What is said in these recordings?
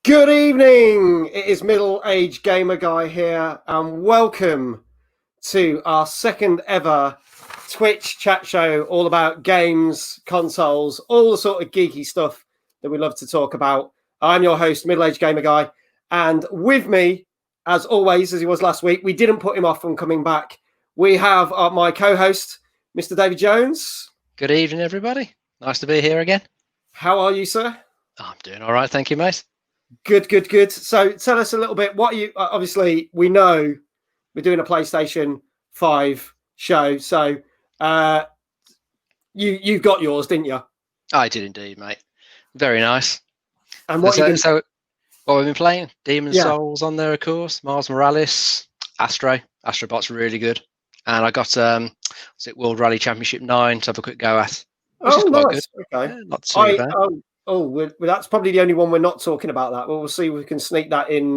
Good evening. It is middle-aged gamer guy here, and welcome to our second ever Twitch chat show, all about games, consoles, all the sort of geeky stuff that we love to talk about. I'm your host, middle-aged gamer guy, and with me, as always, as he was last week, we didn't put him off from coming back. We have my co-host, Mr. David Jones. Good evening, everybody. Nice to be here again. How are you, sir? I'm doing all right, thank you, mate. Good. So tell us a little bit. What are you? Obviously, we know we're doing a PlayStation 5 show. So you've got yours, didn't you? I did indeed, mate. Very nice. And what what we've been playing? Demon's Souls on there, of course. Miles Morales, Astrobot's really good. And I got World Rally Championship 9 to have a quick go at. Which is quite nice. Good. Okay. Yeah, not too bad. That's probably the only one we're not talking about. That we'll see if we can sneak that in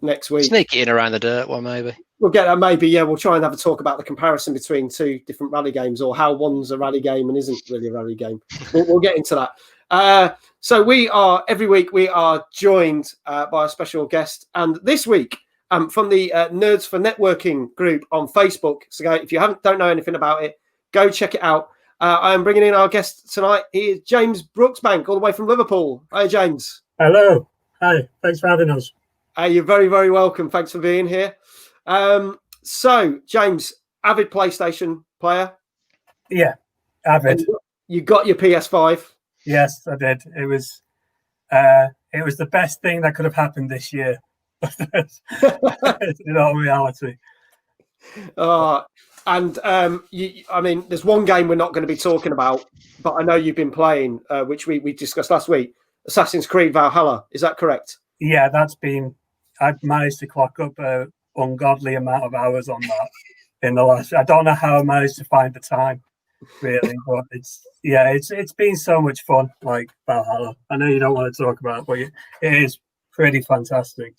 next week. Sneak it in around the dirt one, maybe. We'll get that. Maybe, yeah. We'll try and have a talk about the comparison between two different rally games, or how one's a rally game and isn't really a rally game. We'll get into that. So we are every week we are joined by a special guest, and this week from the Nerds for Networking group on Facebook. So if you don't know anything about it, go check it out. I am bringing in our guest tonight. He is James Brooksbank, all the way from Liverpool. Hi, James. Hello. Hi. Thanks for having us. You're very, very welcome. Thanks for being here. So, James, avid PlayStation player? Yeah, avid. You got your PS5? Yes, I did. It was the best thing that could have happened this year. In all reality. There's one game we're not going to be talking about, but I know you've been playing, which we discussed last week, Assassin's Creed Valhalla. Is that correct? Yeah, I've managed to clock up an ungodly amount of hours on that in the last. I don't know how I managed to find the time, really, but it's been so much fun. Like Valhalla, I know you don't want to talk about it, but it is pretty fantastic.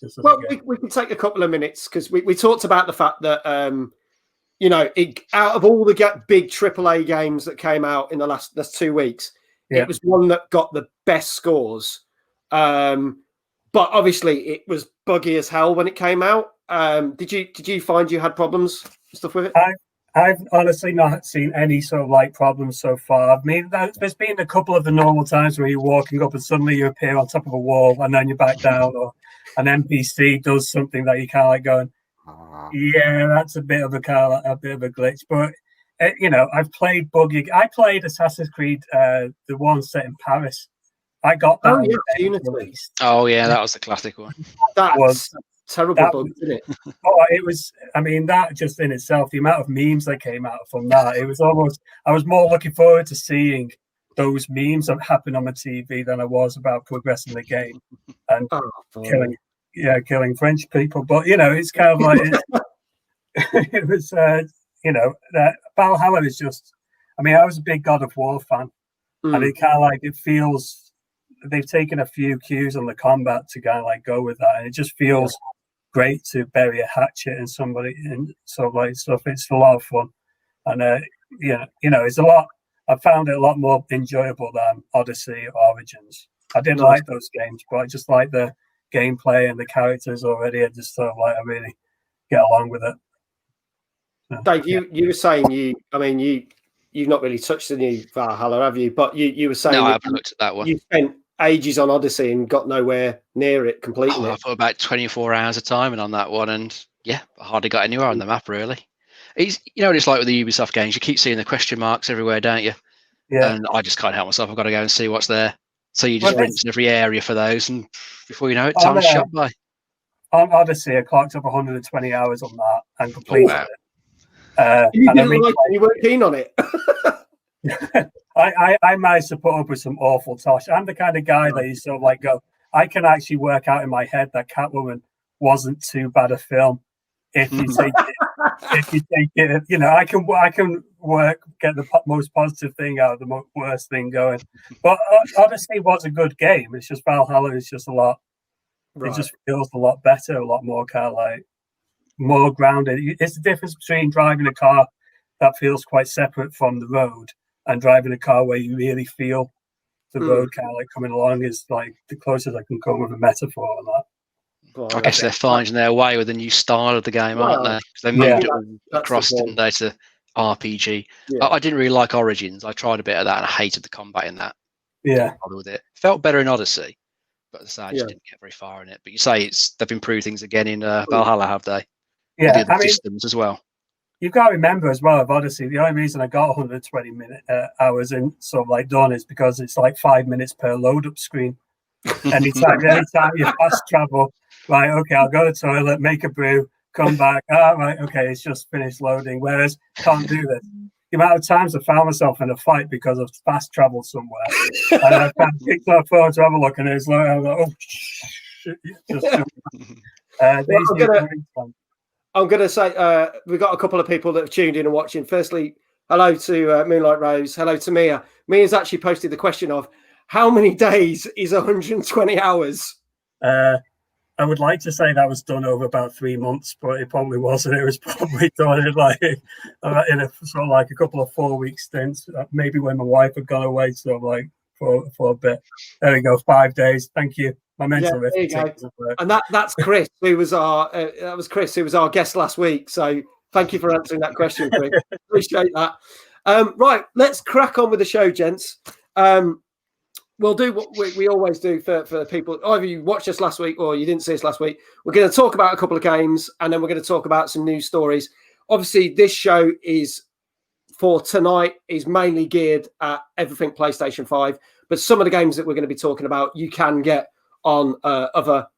We can take a couple of minutes because we talked about the fact that. Out of all the big AAA games that came out in the last 2 weeks, It was one that got the best scores. But obviously, it was buggy as hell when it came out. Did you find you had problems stuff with it? I've honestly not seen any sort of like problems so far. I mean, there's been a couple of the normal times where you're walking up and suddenly you appear on top of a wall and then you're back down, or an NPC does something that you kind of like going. Yeah, that's a bit of a glitch, but I've played buggy. I played Assassin's Creed, the one set in Paris. I got that. Oh yeah, that was the classic one. That was terrible bug, isn't it? It was. I mean, that just in itself, the amount of memes that came out from that, it was almost. I was more looking forward to seeing those memes that happen on the TV than I was about progressing the game and killing French people. But it's kind of like it was. That Valhalla is just. I mean, I was a big God of War fan, and it kind of like it feels. They've taken a few cues on the combat to kind of like go with that, and it just feels great to bury a hatchet in somebody and sort of like stuff. It's a lot of fun, and it's a lot. I found it a lot more enjoyable than Odyssey or Origins. I didn't like those games, but I just like the gameplay and the characters already. I just sort of like I really get along with it. So, Dave, you were saying you've not really touched the new Valhalla, have you? But you were saying no, I haven't looked at that one. You spent ages on Odyssey and got nowhere near it completely. I put about 24 hours of time on that one, and I hardly got anywhere on the map really. It's it's like with the Ubisoft games, you keep seeing the question marks everywhere, don't you? Yeah. And I just can't help myself. I've got to go and see what's there. So you just rinse every area for those, and before you know it, time's shot by. On Odyssey, I clocked up 120 hours on that and completed it. You weren't keen on it. I managed to put up with some awful tosh. I'm the kind of guy that you sort of like go. I can actually work out in my head that Catwoman wasn't too bad a film. If you take it, I can get the most positive thing out of the worst thing going. But Odyssey was a good game. It's just Valhalla is just a lot. Right. It just feels a lot better, a lot more kind of like more grounded. It's the difference between driving a car that feels quite separate from the road and driving a car where you really feel the road kind of like coming along is like the closest I can come with a metaphor on that. Well, I guess they're finding their way with the new style of the game, aren't they? 'Cause they moved it all across, didn't they, to RPG. Yeah. I didn't really like Origins. I tried a bit of that and I hated the combat in that. Yeah. Didn't bother with it. Felt better in Odyssey, but as I say, I just Yeah. didn't get very far in it. But you say they've improved things again in Valhalla, have they? Yeah, The other systems as well. You've got to remember as well of Odyssey, the only reason I got 120 hours in sort of like done is because it's like 5 minutes per load up screen. Anytime you fast travel, right, okay, I'll go to the toilet, make a brew, come back, right, okay, it's just finished loading. Whereas can't do this. The amount of times I found myself in a fight because I've fast traveled somewhere. And I kind of picked my phone to have a look and it's like, I'm like, oh shit. I'm going to say we've got a couple of people that have tuned in and watching. Firstly, hello to Moonlight Rose. Hello to Mia. Mia's actually posted the question of how many days is 120 hours? I would like to say that was done over about 3 months, but it probably wasn't. It was probably done in a sort of like a couple of 4 week stints, maybe when my wife had gone away, sort of like for a bit. There we go, 5 days. Thank you. My mental arithmetic doesn't work. And that's Chris, who was our guest last week. So thank you for answering that question, Chris. Appreciate that. Right, let's crack on with the show, gents. We'll do what we always do for people. Either you watched us last week or you didn't see us last week. We're going to talk about a couple of games and then we're going to talk about some news stories. Obviously, this show is for tonight is mainly geared at everything PlayStation 5. But some of the games that we're going to be talking about, you can get on other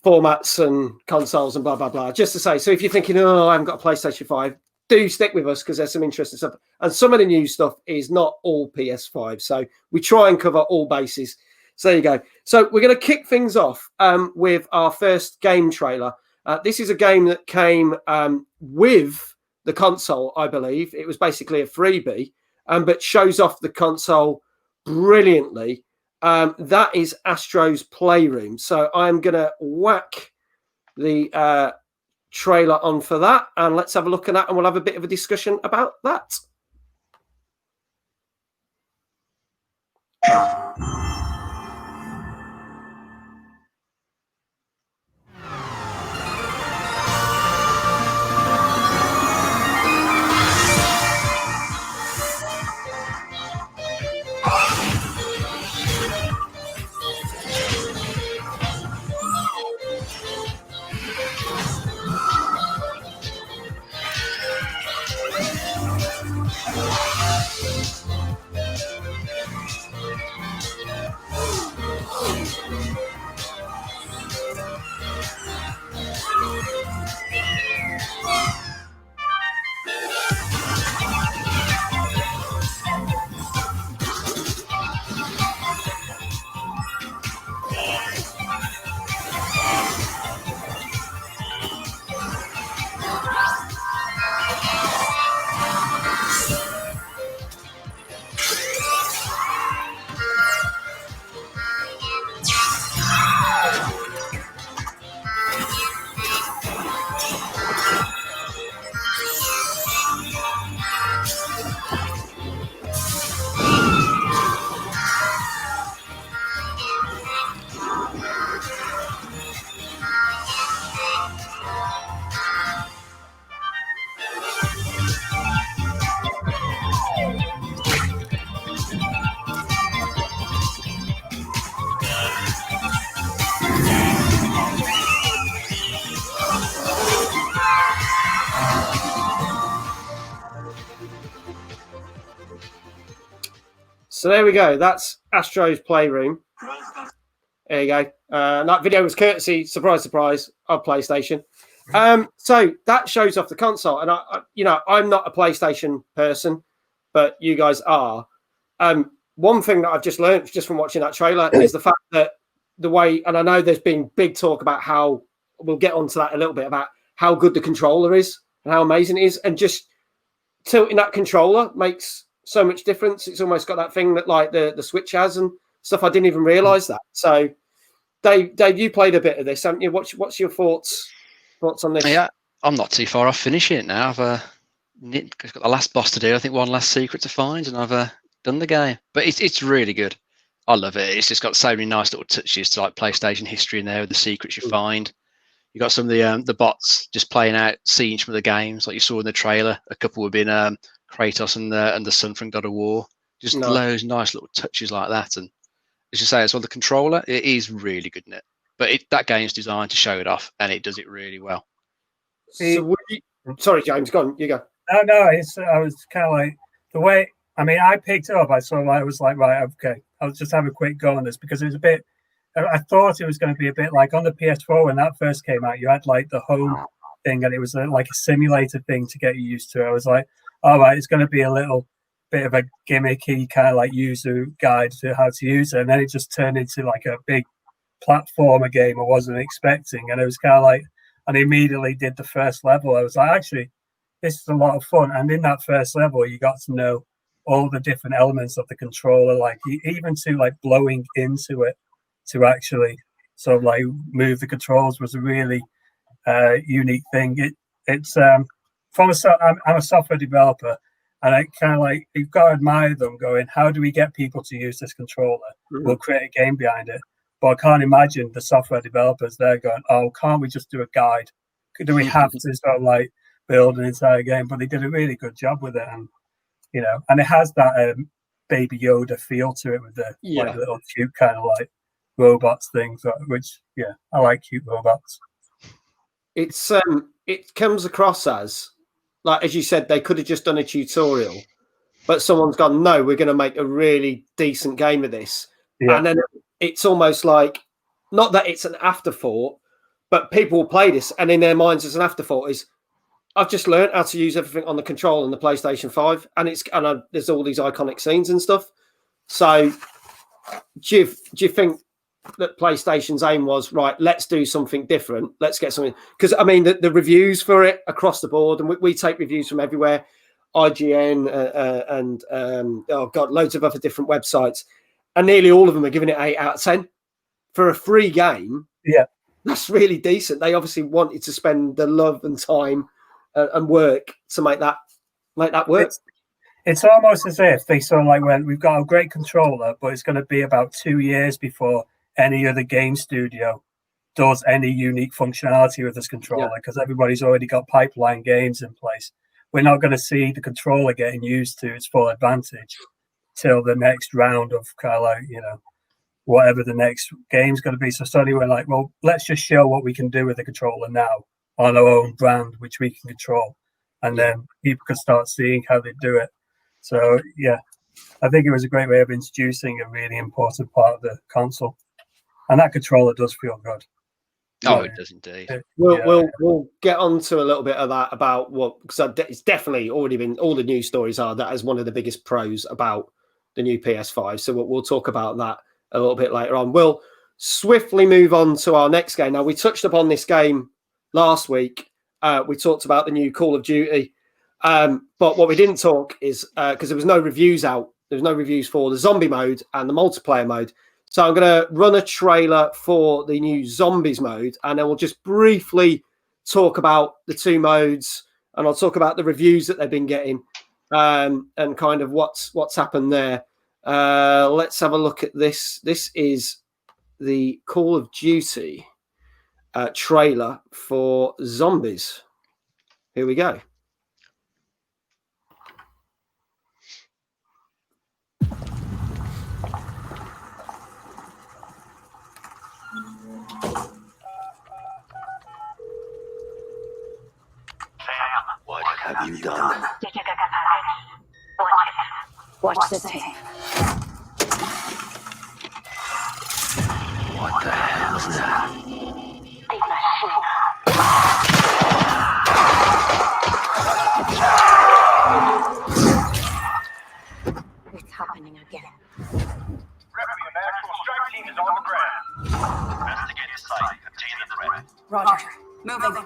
formats and consoles and blah, blah, blah. Just to say, so if you're thinking, oh, I haven't got a PlayStation 5, do stick with us because there's some interesting stuff. And some of the new stuff is not all PS5. So we try and cover all bases. So there you go. So we're going to kick things off with our first game trailer. This is a game that came with the console, I believe. It was basically a freebie, but shows off the console brilliantly. That is Astros Playroom. So I'm going to whack the trailer on for that, and let's have a look at that, and we'll have a bit of a discussion about that. So there we go. That's Astros Playroom. There you go. That video was courtesy, surprise, surprise, of PlayStation. So that shows off the console. And I'm not a PlayStation person, but you guys are. One thing that I've just learned just from watching that trailer is the fact that the way, and I know there's been big talk about how, we'll get onto that a little bit, about how good the controller is and how amazing it is. And just tilting that controller makes so much difference. It's almost got that thing that like the Switch has and stuff. I didn't even realize that. So Dave, you played a bit of this, haven't you? What's your thoughts on this? Yeah, I'm not too far off finishing it now. I've got the last boss to do. I think one last secret to find, and I've done the game. But it's really good. I love it. It's just got so many nice little touches to like PlayStation history in there with the secrets you find. You got some of the bots just playing out scenes from the games, like you saw in the trailer. A couple have been Kratos and the son from God of War. Just loads of nice little touches like that. And as you say, as well, the controller, it is really good in it. But that game's designed to show it off, and it does it really well. So sorry, James, go on. You go. No, I was kind of like the way. I mean, I picked it up. I was like, right, okay, I'll just have a quick go on this because it was a bit. I thought it was going to be a bit like on the PS4 when that first came out. You had like the home thing, and it was like a simulator thing to get you used to. I was like, all right, it's going to be a little bit of a gimmicky kind of like user guide to how to use it, and then it just turned into like a big platformer game I wasn't expecting, and it was kind of like, and I immediately did the first level. I was like, actually, this is a lot of fun, and in that first level, you got to know all the different elements of the controller, like even to like blowing into it to actually sort of like move the controls was a really unique thing. It's I'm a software developer, and I kind of like you've got to admire them going, how do we get people to use this controller? We'll create a game behind it. But I can't imagine the software developers there going, oh, can't we just do a guide? Do we have to sort of like build an entire game? But they did a really good job with it, and and it has that Baby Yoda feel to it with the like little cute kind of like robots things, which I like cute robots. It's it comes across as like, as you said, they could have just done a tutorial, but someone's gone, no, we're going to make a really decent game of this, and then it's almost like, not that it's an afterthought, but people will play this, and in their minds as an afterthought is, I've just learned how to use everything on the control on the PlayStation 5, and there's all these iconic scenes and stuff. So do you think that PlayStation's aim was, right, let's do something different, let's get something, because I mean the reviews for it across the board, and we take reviews from everywhere, IGN and loads of other different websites, and nearly all of them are giving it 8 out of 10 for a free game. That's really decent. They obviously wanted to spend the love and time and work to make that work. It's almost as if they sort of like went, we've got a great controller, but it's going to be about 2 years before any other game studio does any unique functionality with this controller, because everybody's already got pipeline games in place. We're not going to see the controller getting used to its full advantage till the next round of kind of like, whatever the next game's going to be. So suddenly we're like, well, let's just show what we can do with the controller now on our own brand, which we can control. And then people can start seeing how they do it. So, I think it was a great way of introducing a really important part of the console. And that controller does feel good. Oh, it does indeed. We'll get on to a little bit of that about because it's definitely already been, all the news stories are that as one of the biggest pros about the new PS5. So we'll talk about that a little bit later on. We'll swiftly move on to our next game. Now, we touched upon this game last week. We talked about the new Call of Duty. But what we didn't talk is, because there was no reviews out, there was no reviews for the zombie mode and the multiplayer mode. So I'm going to run a trailer for the new zombies mode, and then we'll just briefly talk about the two modes, and I'll talk about the reviews that they've been getting, and kind of what's happened there. Let's have a look at this. This is the Call of Duty trailer for zombies. Here we go. What have you done? Did you get the package? Watch the tape. What the hell is that? The machine. It's happening again. Revenue and actual strike team is on the ground. Investigate the site and contain the threat. Roger. Moving.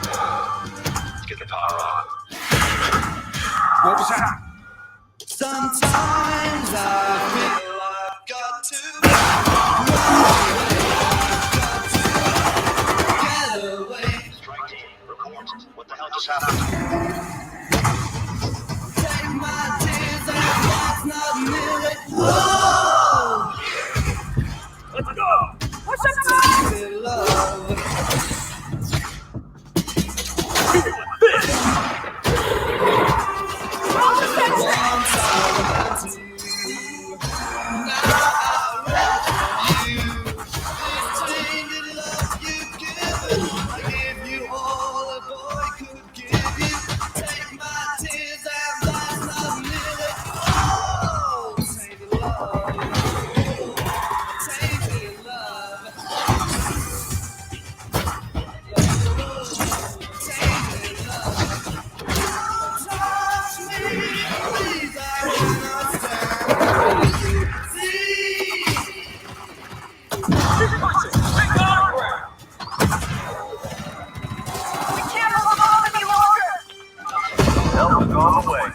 Let's get the power on. What was that? Sometimes I feel I've got to get away. Strike team, report. What the hell just happened? Take my tears and that's not nearly. Whoa! Once I ran to you, now I run from you. This tainted love you've given, I give you all a boy could give you. Take my tears and that's not nearly all. Tainted love, tainted love, tainted love. Don't touch me, please, I cannot stand it. See. We can't hold on any longer. Help's gone away.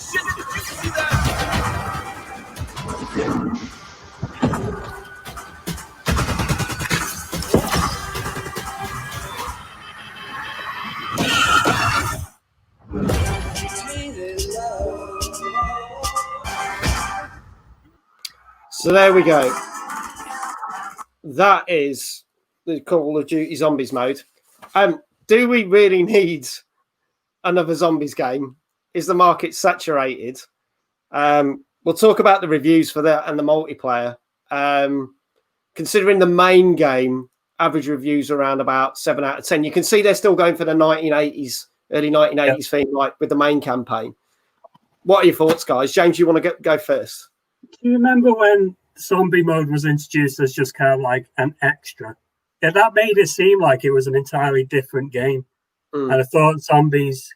Shit, did you see that? So there we go. That is the Call of Duty Zombies mode. Do we really need another Zombies game? Is the market saturated? We'll talk about the reviews for that and the multiplayer. Considering the main game, average reviews around about 7 out of 10. You can see they're still going for the 1980s, early 1980s theme, like with the main campaign. What are your thoughts, guys? James, you want to go first? Do you remember when zombie mode was introduced as just kind of like an extra? Yeah, that made it seem like it was an entirely different game. And I thought zombies,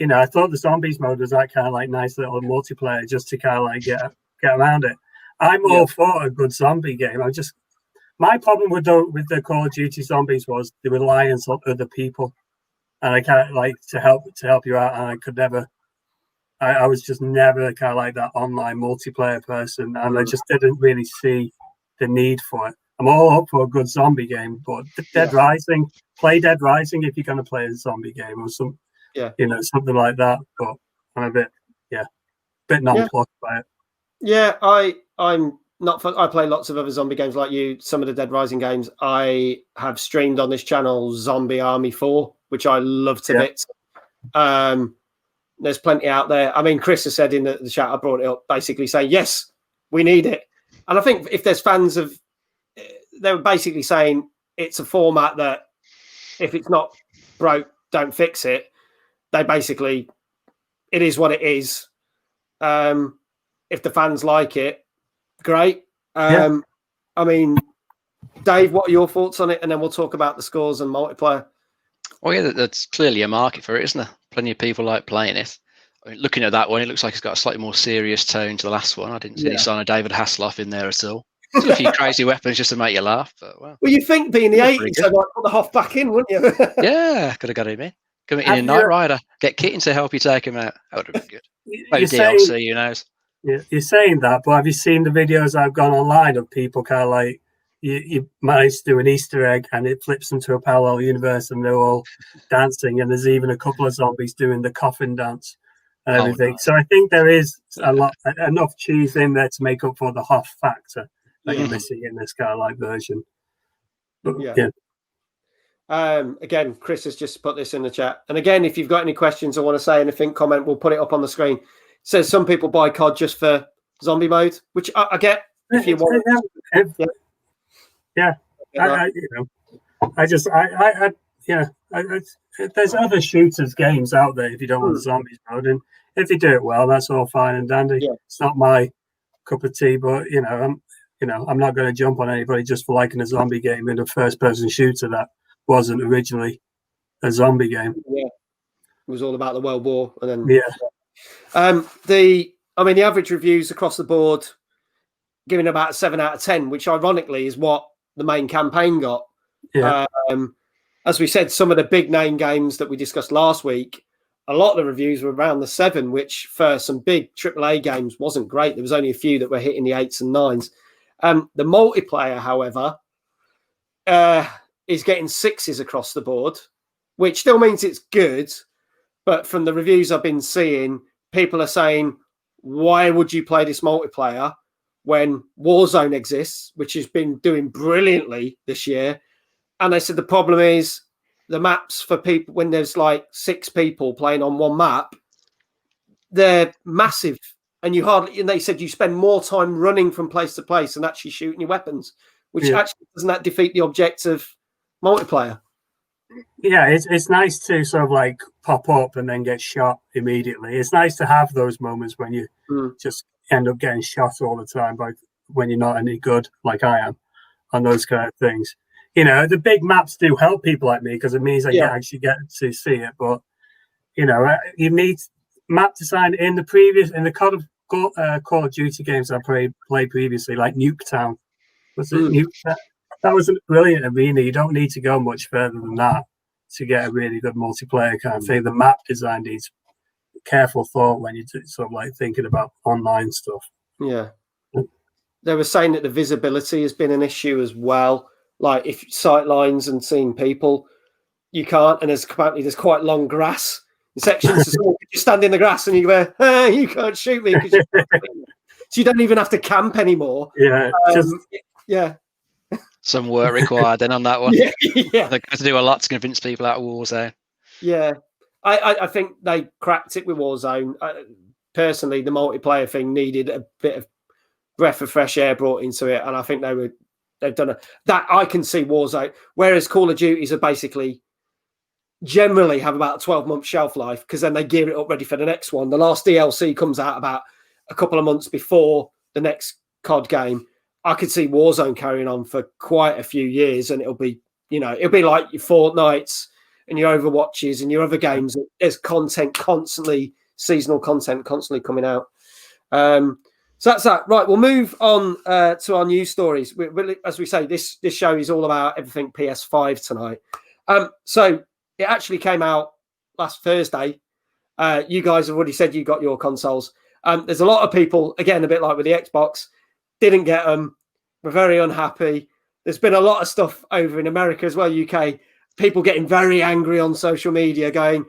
I thought the zombies mode was that kind of like nice little multiplayer just to kind of like get around it. I'm all for a good zombie game. My problem with the Call of Duty zombies was the reliance on other people, and I kind of like to help you out, and I could never. I was just never kind of like that online multiplayer person, and I just didn't really see the need for it. I'm all up for a good zombie game, but Dead Rising, play Dead Rising if you're going to play a zombie game or something like that. But I'm a bit nonplussed by it. Yeah, I'm not. I play lots of other zombie games like you. Some of the Dead Rising games I have streamed on this channel. Zombie Army 4, which I love to bits. There's plenty out there. I mean, Chris has said in the chat, I brought it up, basically saying, yes, we need it. And I think if there's fans of, they were basically saying it's a format that if it's not broke, don't fix it. They basically, it is what it is. If the fans like it, great. I mean, Dave, what are your thoughts on it? And then we'll talk about the scores and multiplayer. Well, yeah, that's clearly a market for it, isn't there? Plenty of people like playing it. I mean, looking at that one, it looks like it's got a slightly more serious tone to the last one. I didn't see any sign of David Hasselhoff in there at all. A few crazy weapons just to make you laugh. But, well, you think being the 80s, they might put the Hoff back in, wouldn't you? Yeah, could have got him in. Come in a Knight Rider. Get Kitten to help you take him out. That would have been good. Maybe DLC, who knows? Yeah, you're saying that, but have you seen the videos I've gone online of people kind of like, you manage to do an Easter egg and it flips them to a parallel universe and they're all dancing, and there's even a couple of zombies doing the coffin dance and everything. So I think there is enough cheese in there to make up for the Hoff factor that you're missing in this kind of like version. But, again, Chris has just put this in the chat. And again, if you've got any questions or want to say anything, comment, we'll put it up on the screen. It says some people buy COD just for zombie mode, which I get if you want. There's other shooters games out there if you don't want the zombies mode, and if you do it well, that's all fine and dandy. It's not my cup of tea, but I'm not going to jump on anybody just for liking a zombie game in a first-person shooter that wasn't originally a zombie game. Yeah, it was all about the World War, and then the average reviews across the board giving about a 7 out of 10, which ironically is what the main campaign got. As we said, some of the big name games that we discussed last week, a lot of the reviews were around the 7, which for some big AAA games wasn't great. There was only a few that were hitting the 8s and 9s. The multiplayer, however, is getting 6s across the board, which still means it's good. But from the reviews I've been seeing, people are saying, why would you play this multiplayer when Warzone exists, which has been doing brilliantly this year? And they said the problem is the maps for people when there's like 6 people playing on one map, they're massive, and and they said you spend more time running from place to place than actually shooting your weapons, which actually doesn't that defeat the object of multiplayer? Yeah, it's nice to sort of like pop up and then get shot immediately. It's nice to have those moments when you just end up getting shot all the time, like when you're not any good, like I am, on those kind of things. You know, the big maps do help people like me because it means I actually get to see it. But you know, you need map design in the Call of Duty games I played previously, like Nuketown. Was it Nuketown? That was a brilliant arena. You don't need to go much further than that to get a really good multiplayer kind of thing. The map design needs careful thought when you're sort of like thinking about online stuff. Yeah. They were saying that the visibility has been an issue as well. Like if sight lines and seeing people, you can't. And there's quite long grass sections. So you stand in the grass and you go, you can't shoot me. So you don't even have to camp anymore. Yeah. Some work required then on that one. Yeah. They're going to do a lot to convince people out of Warzone. Yeah. I think they cracked it with Warzone. Personally, the multiplayer thing needed a bit of breath of fresh air brought into it, and I think they've done that. I can see Warzone, whereas Call of Duties are basically generally have about a 12-month shelf life because then they gear it up ready for the next one. The last DLC comes out about a couple of months before the next COD game. I could see Warzone carrying on for quite a few years, and it'll be like your Fortnites and your Overwatches and your other games. There's content constantly, seasonal content constantly coming out. So that's that. Right, we'll move on to our news stories. As we say, this show is all about everything PS5 tonight. So it actually came out last Thursday. You guys have already said you got your consoles. There's a lot of people, again, a bit like with the Xbox, didn't get them. We're very unhappy. There's been a lot of stuff over in America as well, UK. People getting very angry on social media going,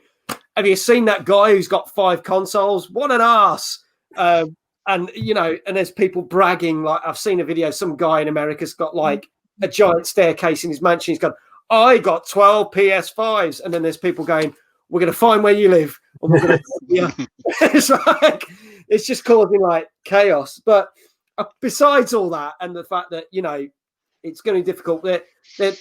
have you seen that guy who's got 5 consoles? What an arse. And, you know, and there's people bragging. Like I've seen a video, some guy in America's got like a giant staircase in his mansion. He's gone, I got 12 PS5s. And then there's people going, we're going to find where you live. And we're going to It's like, it's just causing like chaos. But besides all that, and the fact that, you know, it's going to be difficult, that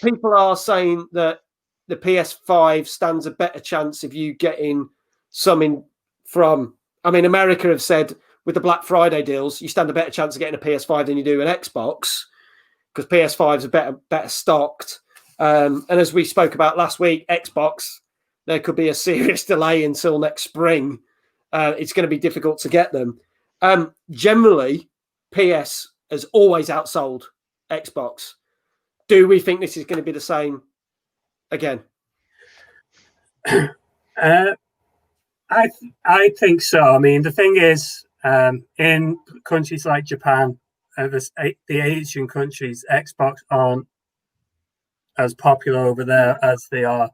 people are saying that the PS5 stands a better chance of you getting something from, I mean, America have said with the Black Friday deals, you stand a better chance of getting a PS5 than you do an Xbox because PS5s are better stocked. And as we spoke about last week, Xbox, there could be a serious delay until next spring. It's going to be difficult to get them. Generally, PS has always outsold Xbox. Do we think this is going to be the same again? I think so. I mean, the thing is, in countries like Japan, the Asian countries, Xbox aren't as popular over there as they are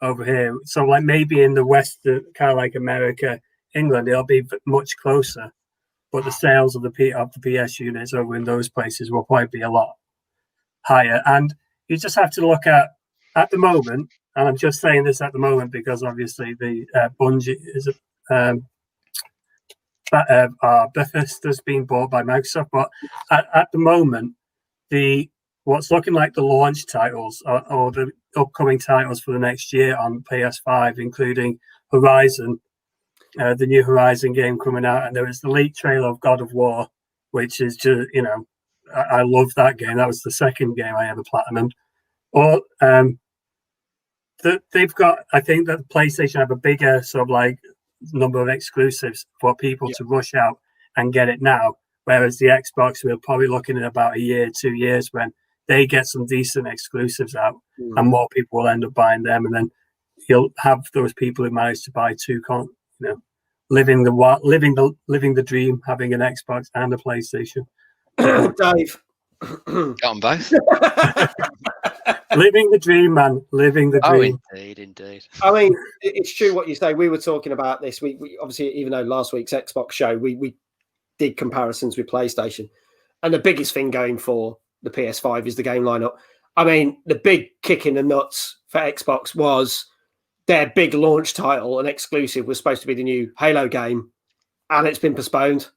over here. So, like maybe in the West, kind of like America, England, it'll be much closer. But the sales of the PS units over in those places will probably be a lot higher. And you just have to look at the moment, and I'm just saying this at the moment because obviously the Bungie is Bethesda's been bought by Microsoft. But at the moment, what's looking like the launch titles or the upcoming titles for the next year on PS5, including Horizon, the new Horizon game coming out, and there was the leaked trailer of God of War, which is just, you know, I love that game. That was the second game I ever platinumed. Or they've got, I think that PlayStation have a bigger sort of like number of exclusives for people to rush out and get it now, whereas the Xbox, we're probably looking at about a year, 2 years when they get some decent exclusives out, and more people will end up buying them, and then you'll have those people who manage to buy living the dream, having an Xbox and a PlayStation. Dave. Got them both. Living the dream, man. Living the dream. Oh, indeed. I mean, it's true what you say. We were talking about this. We obviously, even though last week's Xbox show, we did comparisons with PlayStation. And the biggest thing going for the PS5 is the game lineup. I mean, the big kick in the nuts for Xbox was their big launch title and exclusive was supposed to be the new Halo game, and it's been postponed.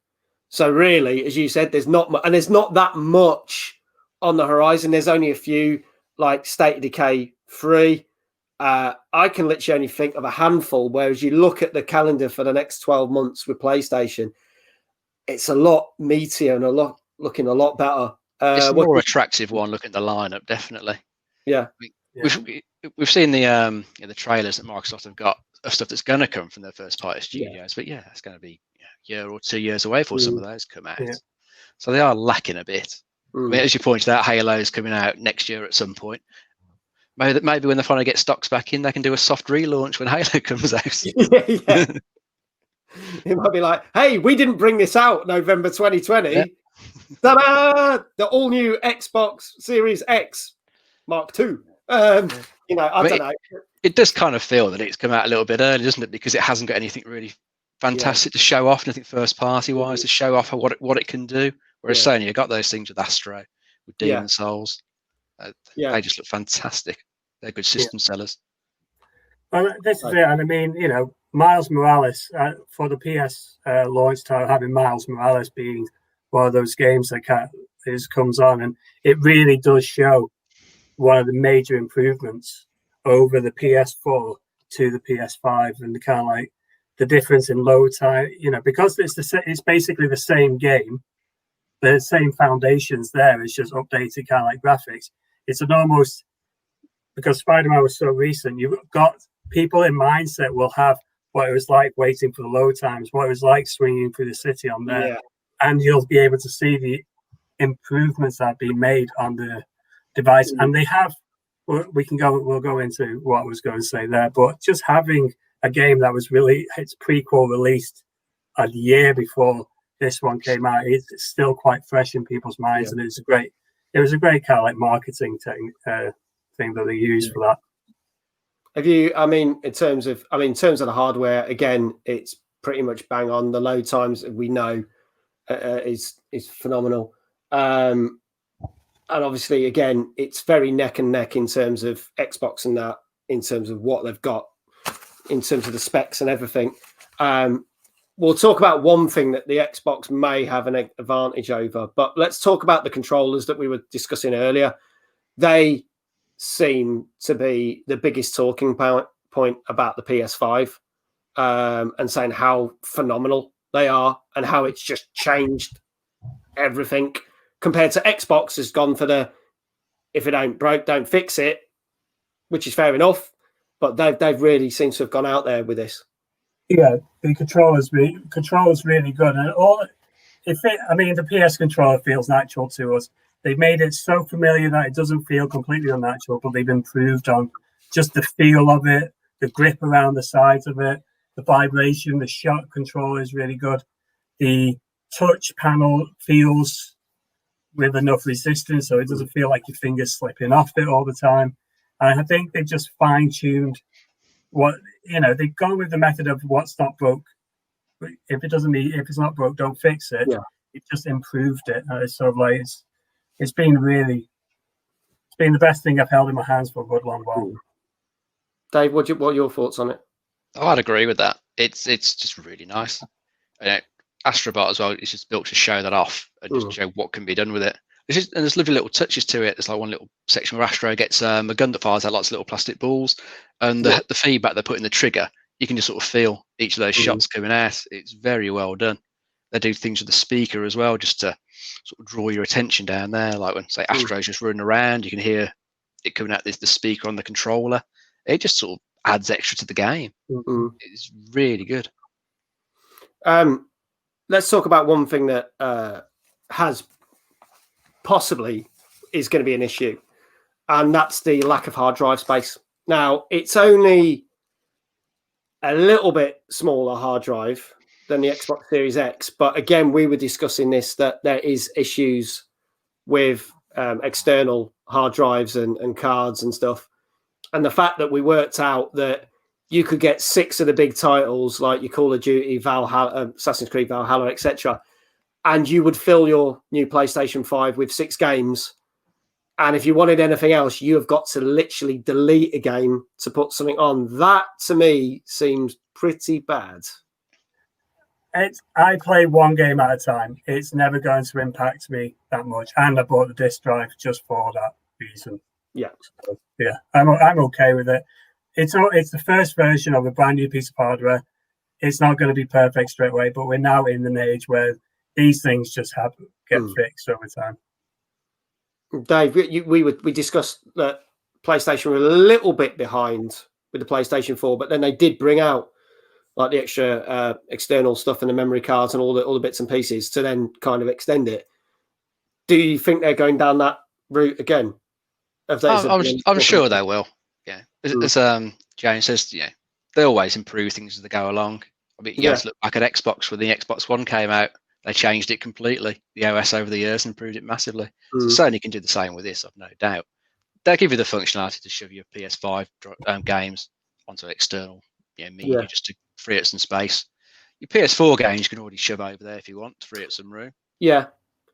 So really, as you said, there's not and there's not that much on the horizon. There's only a few, like State of Decay 3. I can literally only think of a handful, whereas you look at the calendar for the next 12 months with PlayStation, it's a lot meatier and looking a lot better. It's a more attractive one. Looking at the lineup, definitely. Yeah, we've seen the trailers that Microsoft have got of stuff that's going to come from their first party studios, but it's going to be a year or 2 years away before some of those come out. So they are lacking a bit. I mean, as you pointed out, Halo's coming out next year at some point. Maybe when they finally get stocks back in, they can do a soft relaunch when Halo comes out. Yeah. It might be like, hey, we didn't bring this out November 2020. Yeah. Ta-da! The all-new Xbox Series X Mark II. I don't know. It does kind of feel that it's come out a little bit early, doesn't it? Because it hasn't got anything really fantastic to show off, nothing first-party-wise to show off what it can do. Whereas Sony, you got those things with Astro, with Demon Souls. They just look fantastic. They're good system sellers. Well, this is it. And I mean, Miles Morales, for the PS launch title, having Miles Morales being one of those games that comes on, and it really does show one of the major improvements over the PS4 to the PS5, and the kind of like the difference in load time, because it's basically the same game, the same foundations there. It's just updated kind of like graphics. It's an almost, because Spider-Man was so recent, you've got people in mindset will have what it was like waiting for the load times, what it was like swinging through the city on there, and you'll be able to see the improvements that have been made on the device. And they have, we'll go into what I was going to say there, but just having a game that was really, its prequel released a year before this one came out, it's still quite fresh in people's minds, and it was a great kind of like marketing thing that they used for that. Have you? In terms of the hardware, again, it's pretty much bang on. The load times we know is phenomenal, and obviously, again, it's very neck and neck in terms of Xbox and that, in terms of what they've got, in terms of the specs and everything. We'll talk about one thing that the Xbox may have an advantage over, but let's talk about the controllers that we were discussing earlier. They seem to be the biggest talking point about the PS5, and saying how phenomenal they are and how it's just changed everything compared to Xbox has gone for the, if it ain't broke, don't fix it, which is fair enough, but they've really seemed to have gone out there with this. Yeah, the controller's really good, and the PS controller feels natural to us. They've made it so familiar that it doesn't feel completely unnatural, but they've improved on just the feel of it, the grip around the sides of it, the vibration, the shot control is really good. The touch panel feels with enough resistance, so it doesn't feel like your fingers slipping off it all the time. And I think they've just fine-tuned they've gone with the method of what's not broke. If it's not broke, don't fix it. Yeah. It just improved it. It's sort of like it's been the best thing I've held in my hands for a good long while. Dave, what are your thoughts on it? Oh, I'd agree with that. It's just really nice. Astrobot as well, it's just built to show that off and just show what can be done with it. And there's lovely little touches to it. There's like one little section where Astro gets a gun that fires out lots of little plastic balls, and the feedback they put in the trigger, you can just sort of feel each of those shots coming out. It's very well done. They do things with the speaker as well, just to sort of draw your attention down there. Like when, say, Astro's just running around, you can hear it coming out the speaker on the controller. It just sort of adds extra to the game. It's really good. Let's talk about one thing that has possibly is going to be an issue, and that's the lack of hard drive space. Now, it's only a little bit smaller hard drive than the Xbox Series X, but again, we were discussing this, that there is issues with external hard drives and cards and stuff, and the fact that we worked out that you could get 6 of the big titles like your Call of Duty, Valhalla, Assassin's Creed Valhalla, etc., and you would fill your new PlayStation 5 with 6 games, And if you wanted anything else, you have got to literally delete a game to put something on. That, to me, seems pretty bad. I play one game at a time. It's never going to impact me that much. And I bought the disc drive just for that reason. Yeah. So, yeah, I'm okay with it. It's the first version of a brand new piece of hardware. It's not going to be perfect straight away, but we're now in an age where these things just get fixed over time. Dave, we discussed that PlayStation were a little bit behind with the PlayStation 4, but then they did bring out like the extra external stuff and the memory cards and all the bits and pieces to then kind of extend it. Do you think they're going down that route again? I'm sure they will. Yeah, as James says, they always improve things as they go along. I mean, you have to look back at Xbox when the Xbox One came out. They changed it completely, the OS over the years, and improved it massively. So Sony can do the same with this, I've no doubt. They'll give you the functionality to shove your PS5 games onto external media just to free up some space. Your PS4 games you can already shove over there if you want to free up some room. Yeah,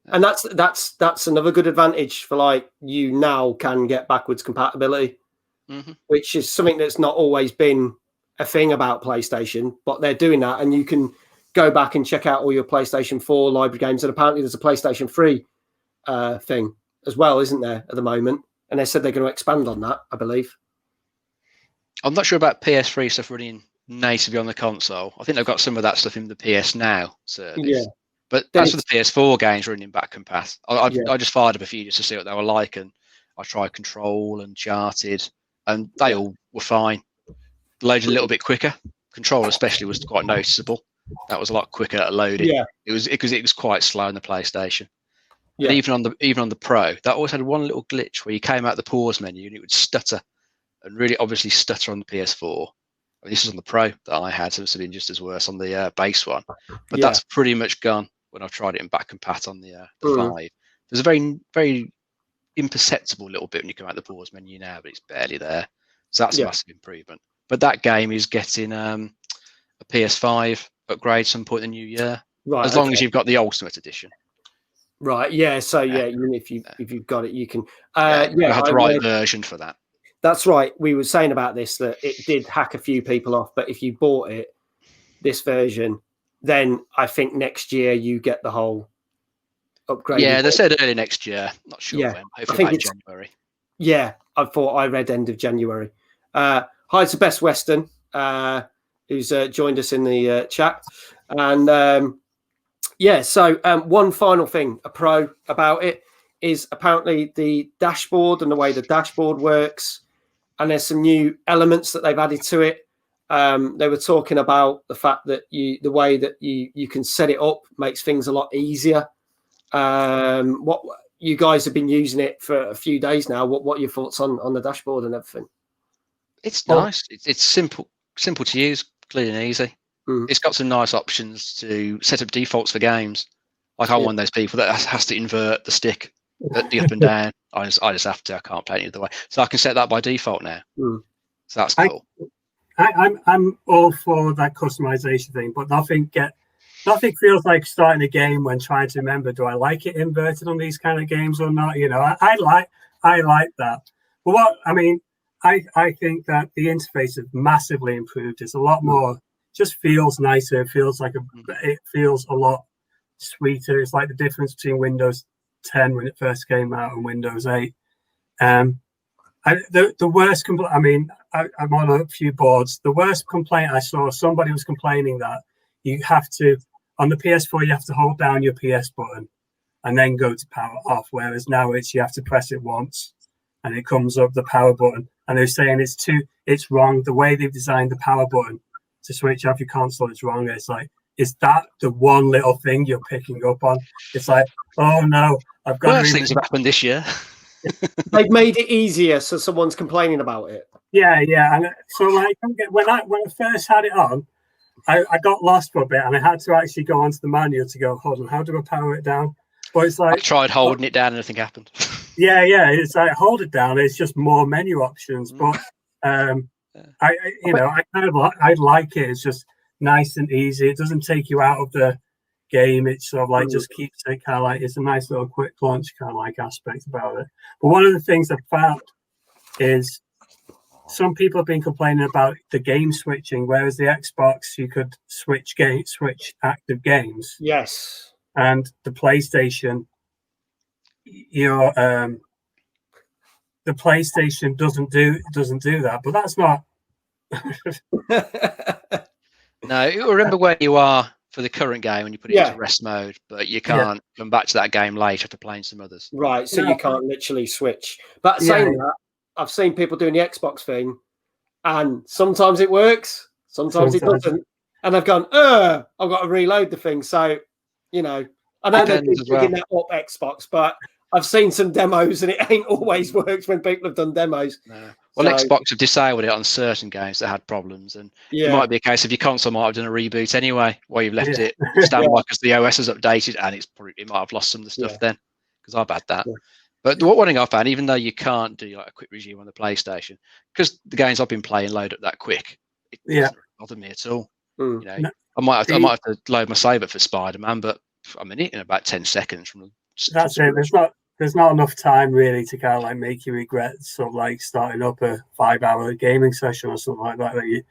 and that's another good advantage for like you now can get backwards compatibility, which is something that's not always been a thing about PlayStation, but they're doing that, and you can go back and check out all your PlayStation 4 library games. And apparently there's a PlayStation 3 thing as well, isn't there, at the moment? And they said they're going to expand on that, I believe. I'm not sure about PS3 stuff running natively on the console. I think they've got some of that stuff in the PS Now service. Yeah. But that's for the PS4 games running back compat. I just fired up a few just to see what they were like, and I tried Control and Uncharted, and they all were fine. Loaded a little bit quicker. Control especially was quite noticeable. That was a lot quicker at loading. Yeah, it was quite slow on the PlayStation. Yeah. And even on the Pro, that always had one little glitch where you came out the pause menu and it would stutter, and really obviously stutter on the PS4. I mean, this was on the Pro that I had, so it's been just as worse on the base one. But that's pretty much gone when I've tried it in back compat on the 5. There's a very, very imperceptible little bit when you come out the pause menu now, but it's barely there. So that's a massive improvement. But that game is getting a PS5 upgrade some point in the new year, right? As long as you've got the Ultimate Edition, right? Yeah. So even if you've got it, you can. You have the right version for that. That's right. We were saying about this that it did hack a few people off, but if you bought it, this version, then I think next year you get the whole upgrade. Yeah, they said early next year. Not sure when. Hopefully by January. Yeah, I read end of January. Hi to Best Western. Who's joined us in the chat. And so one final thing, a pro about it, is apparently the dashboard and the way the dashboard works. And there's some new elements that they've added to it. They were talking about the fact that the way that you can set it up makes things a lot easier. What you guys have been using it for a few days now. What are your thoughts on the dashboard and everything? It's nice. It's simple to use. Clean and easy. It's got some nice options to set up defaults for games. Like I'm one of those people that has to invert the stick at the up and down. I just have to. I can't play it either way. So I can set that by default now. So that's cool. I'm all for that customization thing, but nothing feels like starting a game when trying to remember, do I like it inverted on these kind of games or not? I like that. But I think that the interface has massively improved. It's a lot more, just feels nicer. It feels like it feels a lot sweeter. It's like the difference between Windows 10 when it first came out and Windows 8. The worst complaint, I'm on a few boards. The worst complaint I saw, somebody was complaining that you have to, on the PS4, you have to hold down your PS button and then go to power off, whereas now you have to press it once and it comes up the power button. And they're saying it's wrong. The way they've designed the power button to switch off your console is wrong. It's like, is that the one little thing you're picking up on? It's like, oh no, I've got worse things have happened this year. They've made it easier, so someone's complaining about it. Yeah. And so like when I first had it on, I got lost for a bit and I had to actually go onto the manual to go, hold on, how do I power it down? But it's like I tried holding it down and nothing happened. Yeah, it's like hold it down. It's just more menu options, but I like it. It's just nice and easy. It doesn't take you out of the game. It sort of like just keeps it kind of like, it's a nice little quick launch kind of like aspect about it. But one of the things I found is some people have been complaining about the game switching, whereas the Xbox you could switch active games. Yes. And the PlayStation, the PlayStation doesn't do that. But that's not. No, you remember where you are for the current game when you put it into rest mode, but you can't come back to that game later after playing some others. Right, so you can't literally switch. But saying that, I've seen people doing the Xbox thing, and sometimes it works, sometimes it doesn't. And I've gone, I've got to reload the thing. So, I know they're picking that up Xbox, but I've seen some demos and it ain't always worked when people have done demos. No. Well, so, Xbox have disabled it on certain games that had problems, and it might be a case of your console might have done a reboot anyway, where you've left it standby because the OS has updated, and it might have lost some of the stuff then, because I've had that. Yeah. But the one thing I found, even though you can't do like a quick review on the PlayStation, because the games I've been playing load up that quick, it doesn't bother me at all. I might have to load my save up for Spiderman, but I'm in it in about 10 seconds from. That's it. There's not enough time really to kind of like make you regret sort of like starting up a 5-hour gaming session or something like that.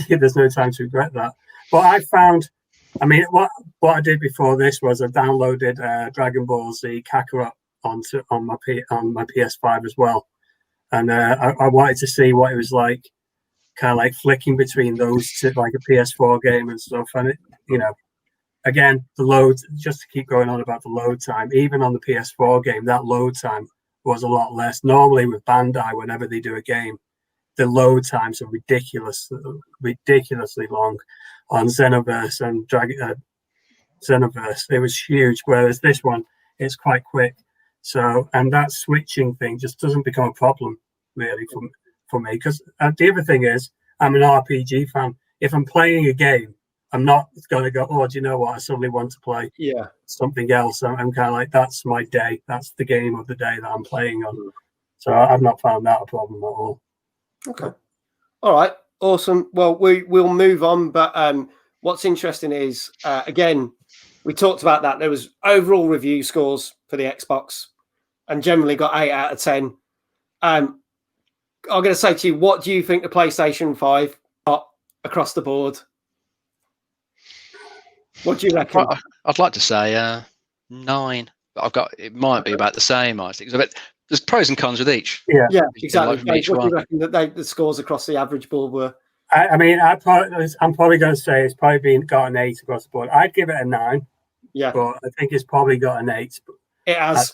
There's no time to regret that. But I found, what I did before this was I downloaded Dragon Ball Z Kakarot on my PS5 as well, and I wanted to see what it was like, kind of like flicking between those to like a PS4 game and stuff. And it, again, the load, just to keep going on about the load time, even on the PS4 game, that load time was a lot less. Normally with Bandai, whenever they do a game, the load times are ridiculously long. On Xenoverse and Xenoverse, it was huge, whereas this one, it's quite quick. So, and that switching thing just doesn't become a problem, really, for me. Because the other thing is, I'm an RPG fan. If I'm playing a game, I'm not going to go, oh, do you know what? I suddenly want to play something else. I'm kind of like, that's my day. That's the game of the day that I'm playing on. So I've not found that a problem at all. Okay. All right. Awesome. Well, we'll move on. But what's interesting is, again, we talked about that. There was overall review scores for the Xbox and generally got 8 out of 10. I'm going to say to you, what do you think the PlayStation 5 got across the board? What do you reckon? I'd like to say 9, but it might be about the same. I think there's pros and cons with each. Yeah, exactly. What do you reckon that the scores across the average board were? I'm probably going to say it's probably got an 8 across the board. I'd give it a 9. Yeah, but I think it's probably got an 8. It has,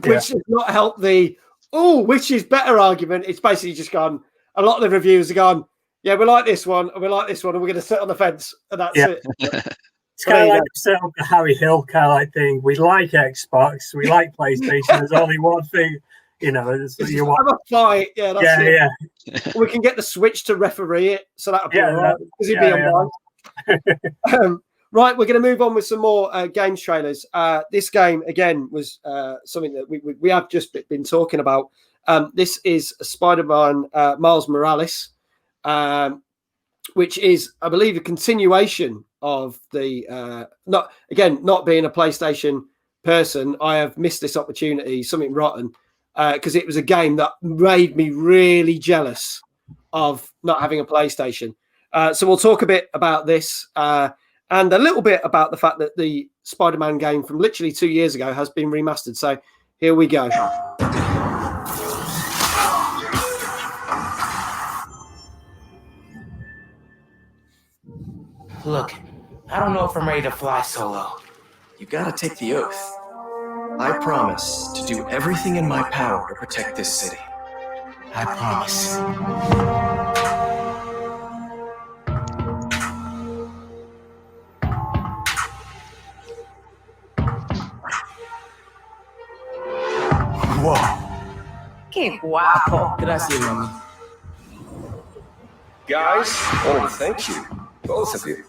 which has not helped the which is better argument. It's basically just gone. A lot of the reviews are gone. Yeah, we like this one, and we like this one, and we're going to sit on the fence, and that's it. It's kind of like the Harry Hill kind of like thing. We like Xbox, we like PlayStation. There's only one thing, you want. Have a fight, that's it. Yeah. We can get the Switch to referee it, so that'll be all right because he'd be online. Right, we're going to move on with some more games trailers. This game again was something that we have just been talking about. This is Spider-Man Miles Morales. Which is, I believe, a continuation of the not being a PlayStation person, I have missed this opportunity, something rotten, because it was a game that made me really jealous of not having a PlayStation. So we'll talk a bit about this and a little bit about the fact that the Spider-Man game from literally 2 years ago has been remastered. So here we go. Look, I don't know if I'm ready to fly solo. You gotta take the oath. I promise to do everything in my power to protect this city. I promise. Whoa. Qué guapo. Gracias, mami. Guys, I want to thank you. Both of you.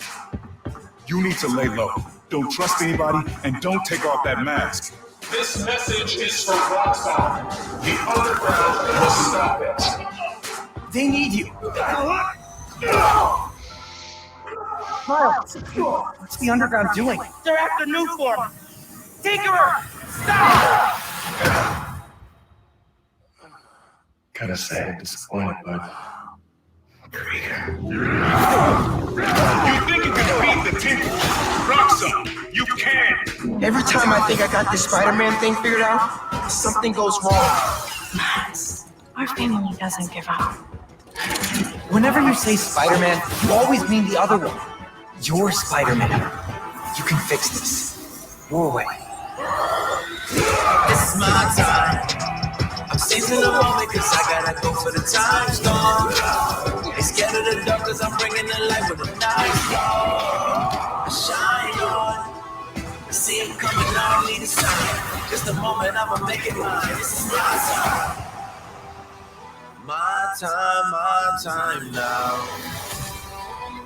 You need to lay low. Don't trust anybody, and don't take off that mask. This message is for Rockstar. The underground will stop it. They need you. Myles, what's the underground doing? They're after new form. Tinkerer, stop! Gotta say, I'm disappointed, bud. Krieger. You think you can beat the Tinker? Roxa, you can! Every time I think I got this Spider-Man thing figured out, something goes wrong. Myles, our family doesn't give up. Whenever you say Spider-Man, you always mean the other one. You're Spider-Man. You can fix this. Your way. This is my time. I'm seizing the moment cause I gotta go for the time storm. They scared of the dark cause I'm bringing the light with a nice I shine on. I see it coming, I don't need a sign. Just a moment, I'ma make it mine. This is my time. My time now.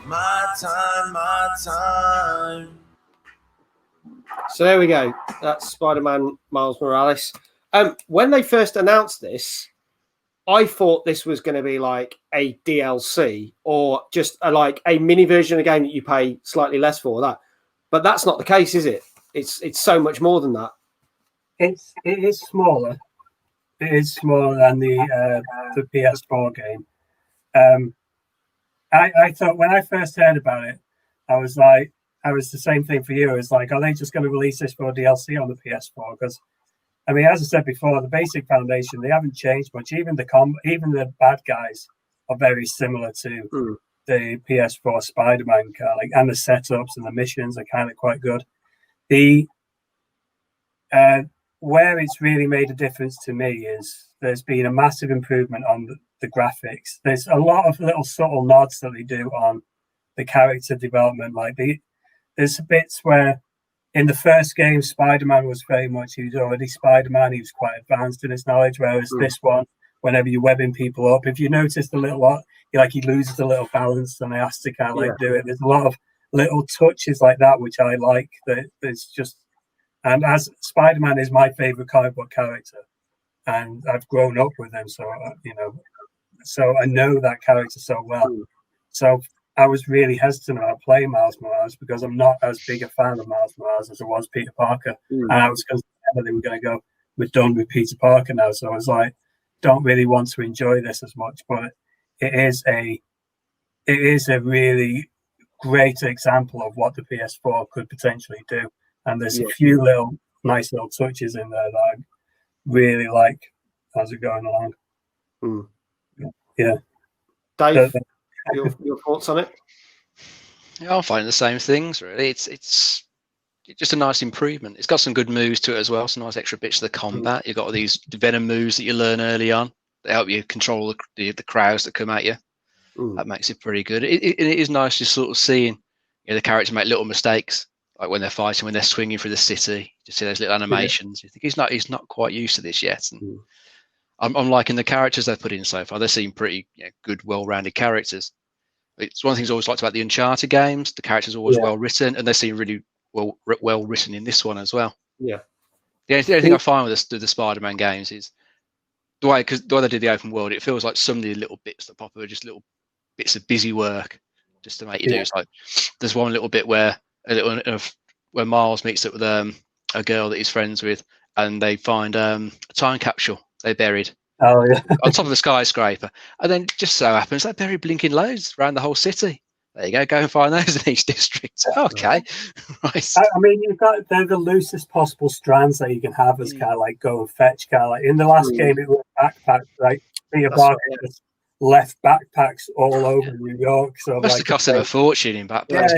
My time. So there we go. That's Spider-Man Miles Morales. When they first announced this, I thought this was going to be like a DLC or just like a mini version of the game that you pay slightly less for that. But that's not the case, is it? It's so much more than that. It is smaller. It is smaller than the PS4 game. I thought when I first heard about it, I was the same thing for you. It was like, are they just going to release this for DLC on the PS4? Because I mean, as I said before, the basic foundation, they haven't changed much. Even the bad guys are very similar to the PS4 Spider-Man and the setups and the missions are kind of quite good. Where it's really made a difference to me is there's been a massive improvement on the graphics. There's a lot of little subtle nods that they do on the character development. Like there's bits where in the first game, Spider-Man was very much, he was already Spider-Man. He was quite advanced in his knowledge, whereas this one, whenever you're webbing people up, if you notice a little lot, he loses a little balance and he has to kind of do it. There's a lot of little touches like that, which I like. That there's just, and as Spider-Man is my favorite comic book character, and I've grown up with him, so so I know that character so well. So I was really hesitant about playing Miles Morales because I'm not as big a fan of Miles Morales as I was Peter Parker. And I was concerned that they were going to go, we're done with Peter Parker now. So I was like, don't really want to enjoy this as much. But it is a really great example of what the PS4 could potentially do. And there's a few nice little touches in there that I really like as we're going along. Yeah. Dave, your thoughts on it? Yeah, I'm finding the same things, really. It's just a nice improvement. It's got some good moves to it as well, some nice extra bits of the combat. You've got all these venom moves that you learn early on that help you control the crowds that come at you. That makes it pretty good. It is nice just sort of seeing the characters make little mistakes, like when they're fighting, when they're swinging through the city. Just see those little animations. You think he's not quite used to this yet. And I'm liking the characters they've put in so far. They seem pretty good, well-rounded characters. It's one of the things I always liked about the Uncharted games. The characters are always well written, and they seem really well written in this one as well. Yeah. The only thing I find with the Spider-Man games is the way they do the open world. It feels like some of the little bits that pop up are just little bits of busy work just to make you do. It's like there's one little bit where Miles meets up with a girl that he's friends with, and they find a time capsule they buried on top of the skyscraper, and then just so happens they bury blinking loads around the whole city. There you go and find those in each district. Okay, right. I mean, they're the loosest possible strands that you can have as kind of like go and fetch. Kind of like in the last game, it was backpacks. Like Peter Parker just left backpacks all over New York. So must have cost them a fortune in backpacks.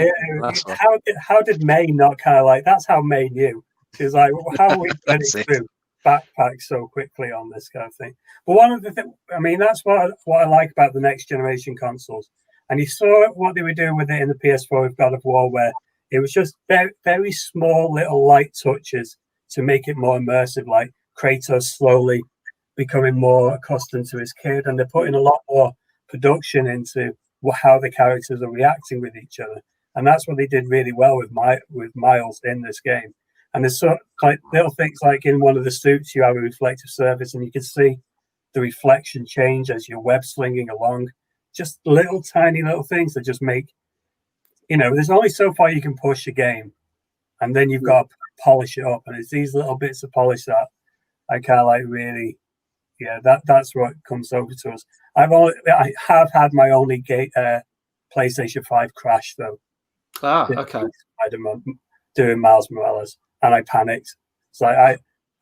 How did May not kind of like? That's how May knew. She was like, "How are we getting through backpacks so quickly on this kind of thing?" But one of the things, I mean, that's what I like about the next generation consoles. And you saw what they were doing with it in the PS4 with God of War, where it was just very, very small little light touches to make it more immersive, like Kratos slowly becoming more accustomed to his kid. And they're putting a lot more production into how the characters are reacting with each other. And that's what they did really well with Myles in this game. And there's sort of like little things like in one of the suits, you have a reflective surface and you can see the reflection change as you're web slinging along. Just little tiny little things that just make there's only so far you can push a game, and then you've got to polish it up. And it's these little bits of polish that I kind of like really, that's what comes over to us. I have had my only PlayStation 5 crash though. Okay. Spiderman doing Miles Morales, and I panicked. So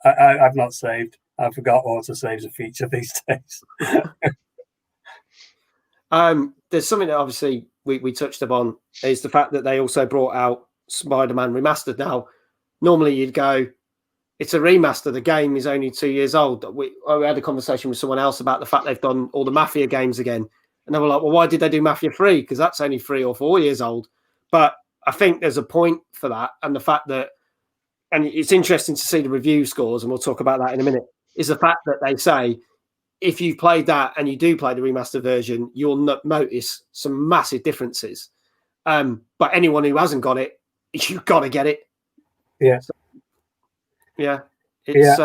I've not saved. I forgot autosave's a feature these days. There's something that obviously we touched upon is the fact that they also brought out Spider-Man Remastered. Now, normally you'd go, it's a remaster. The game is only 2 years old. We had a conversation with someone else about the fact they've done all the Mafia games again. And they were like, well, why did they do Mafia 3? Because that's only 3 or 4 years old. But I think there's a point for that. And the fact that, and it's interesting to see the review scores, and we'll talk about that in a minute, is the fact that they say, if you've played that and you do play the remastered version, you'll notice some massive differences. But anyone who hasn't got it, you've got to get it. Yeah. So, it's,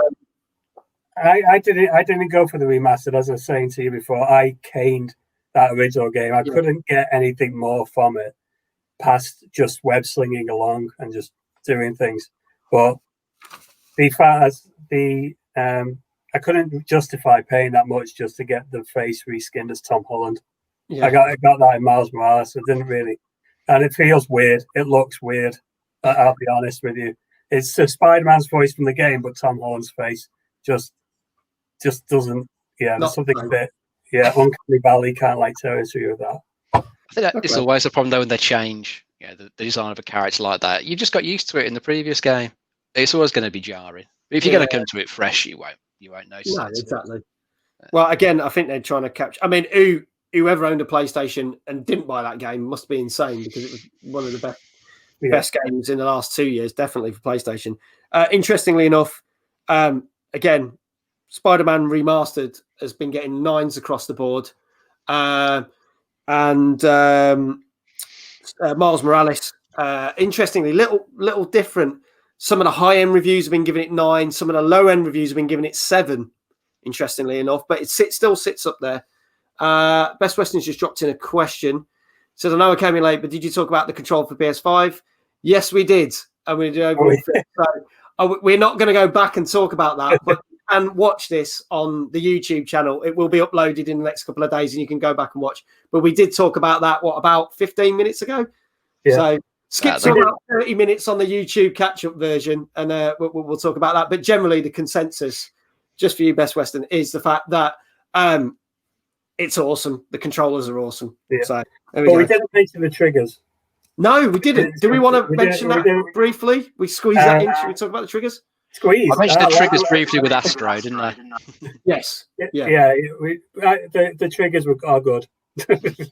I didn't go for the remastered, as I was saying to you before. I caned that original game. I couldn't get anything more from it past just web slinging along and just doing things. But the fact as I couldn't justify paying that much just to get the face reskinned as Tom Holland. Yeah. I got that in Miles Morales. I didn't really, and it feels weird. It looks weird. I'll be honest with you. It's Spider-Man's voice from the game, but Tom Holland's face just doesn't. Yeah, there's something a bit. Yeah, Uncanny Valley can't like territory with that. I think that it's always a problem though when they change. The design of a character like that. You just got used to it in the previous game. It's always going to be jarring. But if you're going to come to it fresh, you won't notice. No, exactly. Well, again, I think they're trying to capture. I mean, whoever owned a PlayStation and didn't buy that game must be insane, because it was one of the best games in the last 2 years, definitely for PlayStation. Interestingly enough, again, Spider-Man Remastered has been getting 9s across the board, and Miles Morales. Interestingly, little different. Some of the high-end reviews have been giving it 9. Some of the low-end reviews have been giving it 7, interestingly enough. But it still sits up there. Best Western's just dropped in a question. Says, I know I came in late, but did you talk about the control for PS5? Yes, we did. And we did overall. So, we're not going to go back and talk about that. But and watch this on the YouTube channel. It will be uploaded in the next couple of days, and you can go back and watch. But we did talk about that, about 15 minutes ago? Yeah. So skip to about 30 minutes on the YouTube catch-up version, and we'll talk about that. But generally, the consensus, just for you, Best Western, is the fact that it's awesome. The controllers are awesome. Yeah. So, we didn't mention the triggers. No, we didn't. Do we want to mention that briefly? We squeeze that in. Should we talk about the triggers? Squeeze. I mentioned the triggers briefly with Astro, didn't I? Yes. Yeah. The triggers are good.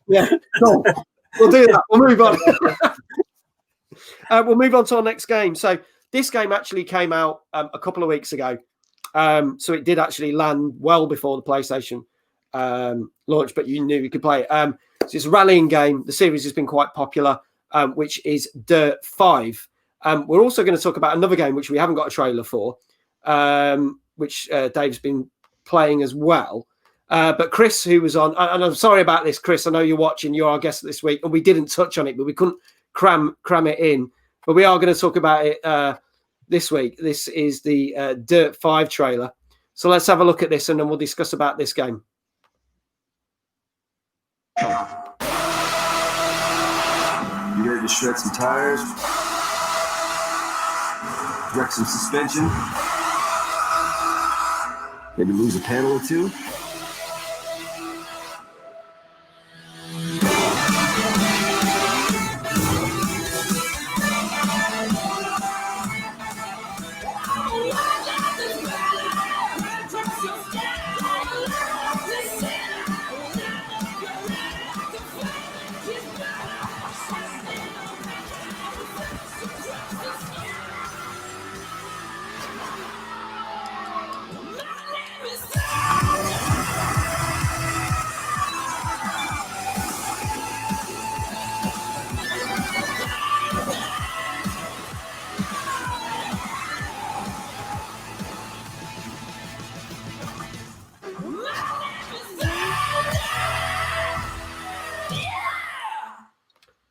Yeah. Cool. We'll do that. We'll move on. We'll move on to our next game. So this game actually came out a couple of weeks ago. So it did actually land well before the PlayStation launch, but you knew you could play it. So it's a rallying game. The series has been quite popular, which is Dirt 5. We're also going to talk about another game which we haven't got a trailer for, which Dave's been playing as well. But Chris, who was on, and I'm sorry about this, Chris, I know you're watching, you're our guest this week, and we didn't touch on it, but we couldn't cram it in. But we are going to talk about it this week. This is the Dirt 5 trailer. So let's have a look at this, and then we'll discuss about this game. You ready to shred some tires? Wreck some suspension? Maybe lose a panel or two?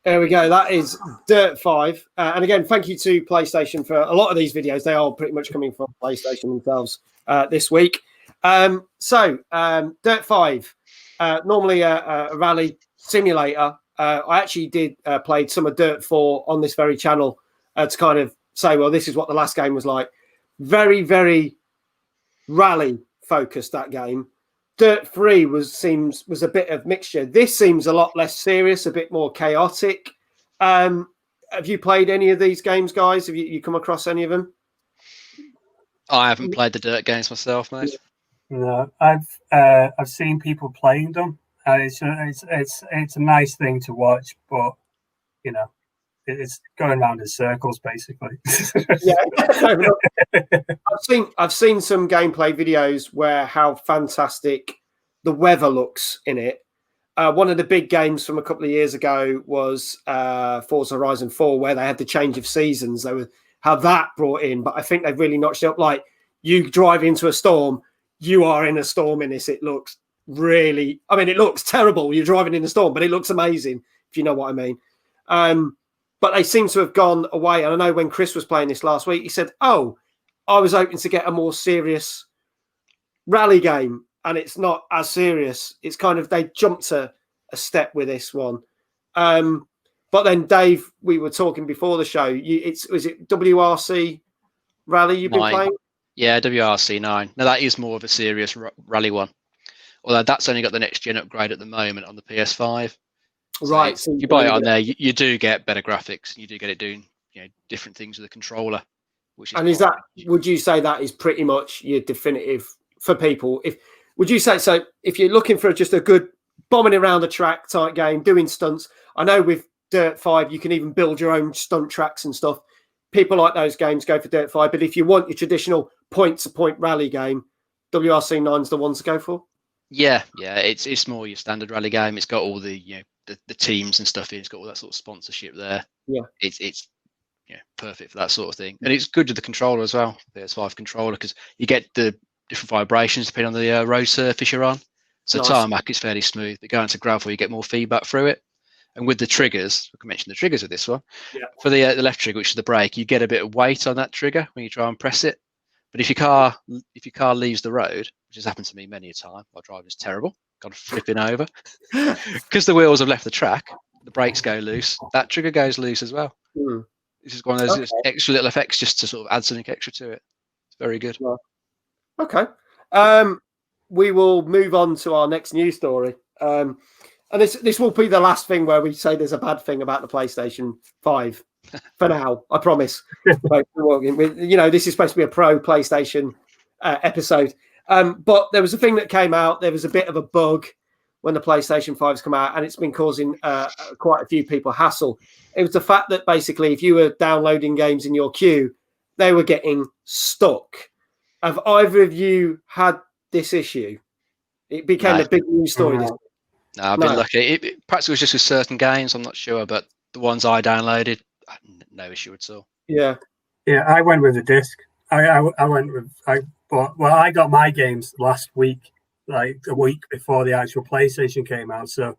There we go. That is Dirt 5. And again, thank you to PlayStation for a lot of these videos. They are pretty much coming from PlayStation themselves this week. Dirt 5, normally a rally simulator. I actually did play some of Dirt 4 on this very channel to kind of say, well, this is what the last game was like. Very, very rally focused, that game. Dirt 3 was a bit of mixture. This seems a lot less serious, a bit more chaotic. Have you played any of these games, guys? Have you come across any of them? I haven't played the Dirt games myself, mate. No, I've seen people playing them. It's a nice thing to watch, but you know, it's going around in circles basically. I've seen some gameplay videos where how fantastic the weather looks in it. One of the big games from a couple of years ago was Forza Horizon 4, where they had the change of seasons. They were how that brought in, but I think they've really notched it up. Like you drive into a storm, you are in a storm in this. It looks really, I mean, it looks terrible. You're driving in a storm, but it looks amazing, if you know what I mean. But they seem to have gone away. And I know when Chris was playing this last week, he said, "Oh, I was hoping to get a more serious rally game, and it's not as serious." It's kind of, they jumped a step with this one. But then, Dave, we were talking before the show. Was it WRC Rally you've been playing? Yeah, WRC 9. Now, that is more of a serious rally one. Although that's only got the next gen upgrade at the moment on the PS5. Right. So if you buy it on there, you do get better graphics. You do get it doing different things with the controller. Would you say that is pretty much your definitive for people? Would you say so? If you're looking for just a good bombing around the track type game, doing stunts, I know with Dirt 5 you can even build your own stunt tracks and stuff. People like those games go for Dirt 5, but if you want your traditional point-to-point rally game, WRC 9's the ones to go for. Yeah, it's more your standard rally game. It's got all the the teams and stuff in. It's got all that sort of sponsorship there. Yeah, it's perfect for that sort of thing, and it's good with the controller as well. The PS5 controller, because you get the different vibrations depending on the road surface you're on. So nice. Tarmac is fairly smooth, but going to gravel, you get more feedback through it. And with the triggers, I can mention the triggers with this one. Yeah. For the left trigger, which is the brake, you get a bit of weight on that trigger when you try and press it. But if your car leaves the road, which has happened to me many a time, my driving is terrible, gone flipping over, because the wheels have left the track, the brakes go loose, that trigger goes loose as well. Mm. This is one of those extra little effects just to sort of add something extra to it. It's very good. Yeah. Okay. We will move on to our next news story. And this will be the last thing where we say there's a bad thing about the PlayStation 5 for now, I promise. This is supposed to be a pro PlayStation episode. But there was a thing that came out. There was a bit of a bug when the PlayStation 5's come out, and it's been causing quite a few people hassle. It was the fact that basically if you were downloading games in your queue, they were getting stuck. Have either of you had this issue? It became a big news story. No, I've been lucky. Perhaps it was just with certain games, I'm not sure, but the ones I downloaded, no issue at all. Yeah, I went with the disc. I got my games last week, like a week before the actual PlayStation came out, so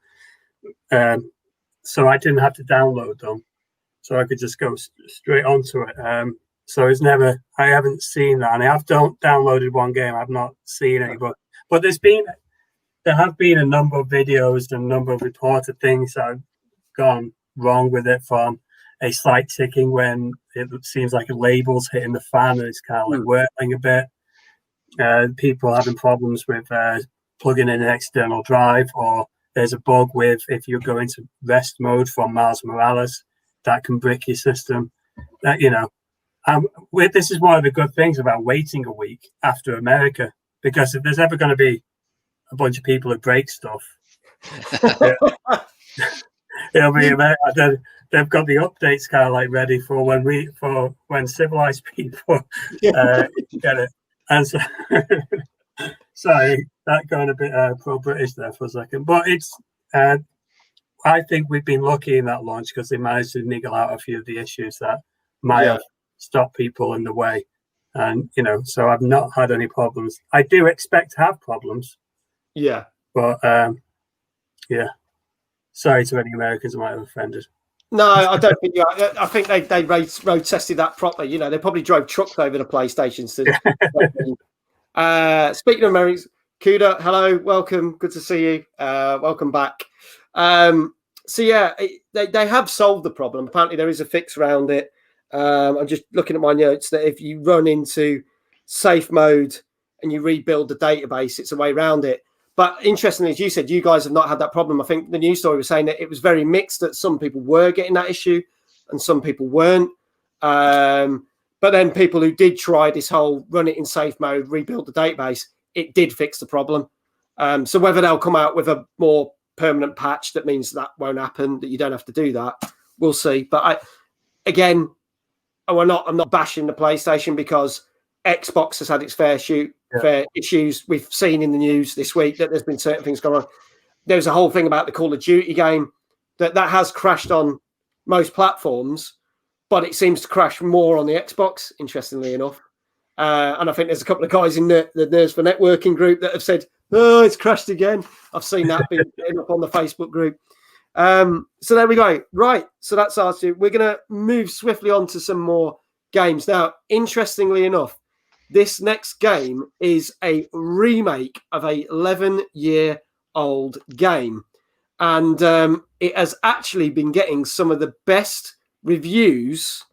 I didn't have to download them, so I could just go straight onto it. So it's never, I haven't seen that, and I have downloaded one game. I've not seen any, but there have been a number of videos and a number of reported things that have gone wrong with it, from a slight ticking when it seems like a label's hitting the fan and it's kind of like whirling a bit. People having problems with plugging in an external drive, or there's a bug with if you go into rest mode from Miles Morales, that can brick your system. This is one of the good things about waiting a week after America, because if there's ever going to be a bunch of people who break stuff, it'll be America. They've got the updates kind of like ready for when civilized people get it. And so, sorry, that going a bit pro-British there for a second, but it's. I think we've been lucky in that launch because they managed to niggle out a few of the issues that might have stopped people in the way, and so I've not had any problems. I do expect to have problems. Yeah, but sorry to any Americans who might have offended. No, I don't think. I think they road tested that properly. You know, they probably drove trucks over the PlayStations to. Speaking of Americans, Kuda, hello, welcome, good to see you. Welcome back. So yeah, they have solved the problem. Apparently, there is a fix around it. I'm just looking at my notes that if you run into safe mode and you rebuild the database, it's a way around it. But interestingly, as you said, you guys have not had that problem. I think the news story was saying that it was very mixed, that some people were getting that issue and some people weren't. But then people who did try this whole run it in safe mode, rebuild the database, it did fix the problem. So whether they'll come out with a more permanent patch that means that won't happen, that you don't have to do that, we'll see. But I'm not bashing the PlayStation because Xbox has had its fair issues. We've seen in the news this week that there's been certain things going on. There's a whole thing about the Call of Duty game that has crashed on most platforms, but it seems to crash more on the Xbox, interestingly enough. And I think there's a couple of guys in the Nerds for Networking group that have said, oh, it's crashed again. I've seen that being up on the Facebook group. So there we go. Right. So that's our two. We're going to move swiftly on to some more games. Now, interestingly enough, this next game is a remake of a 11-year-old game. And it has actually been getting some of the best reviews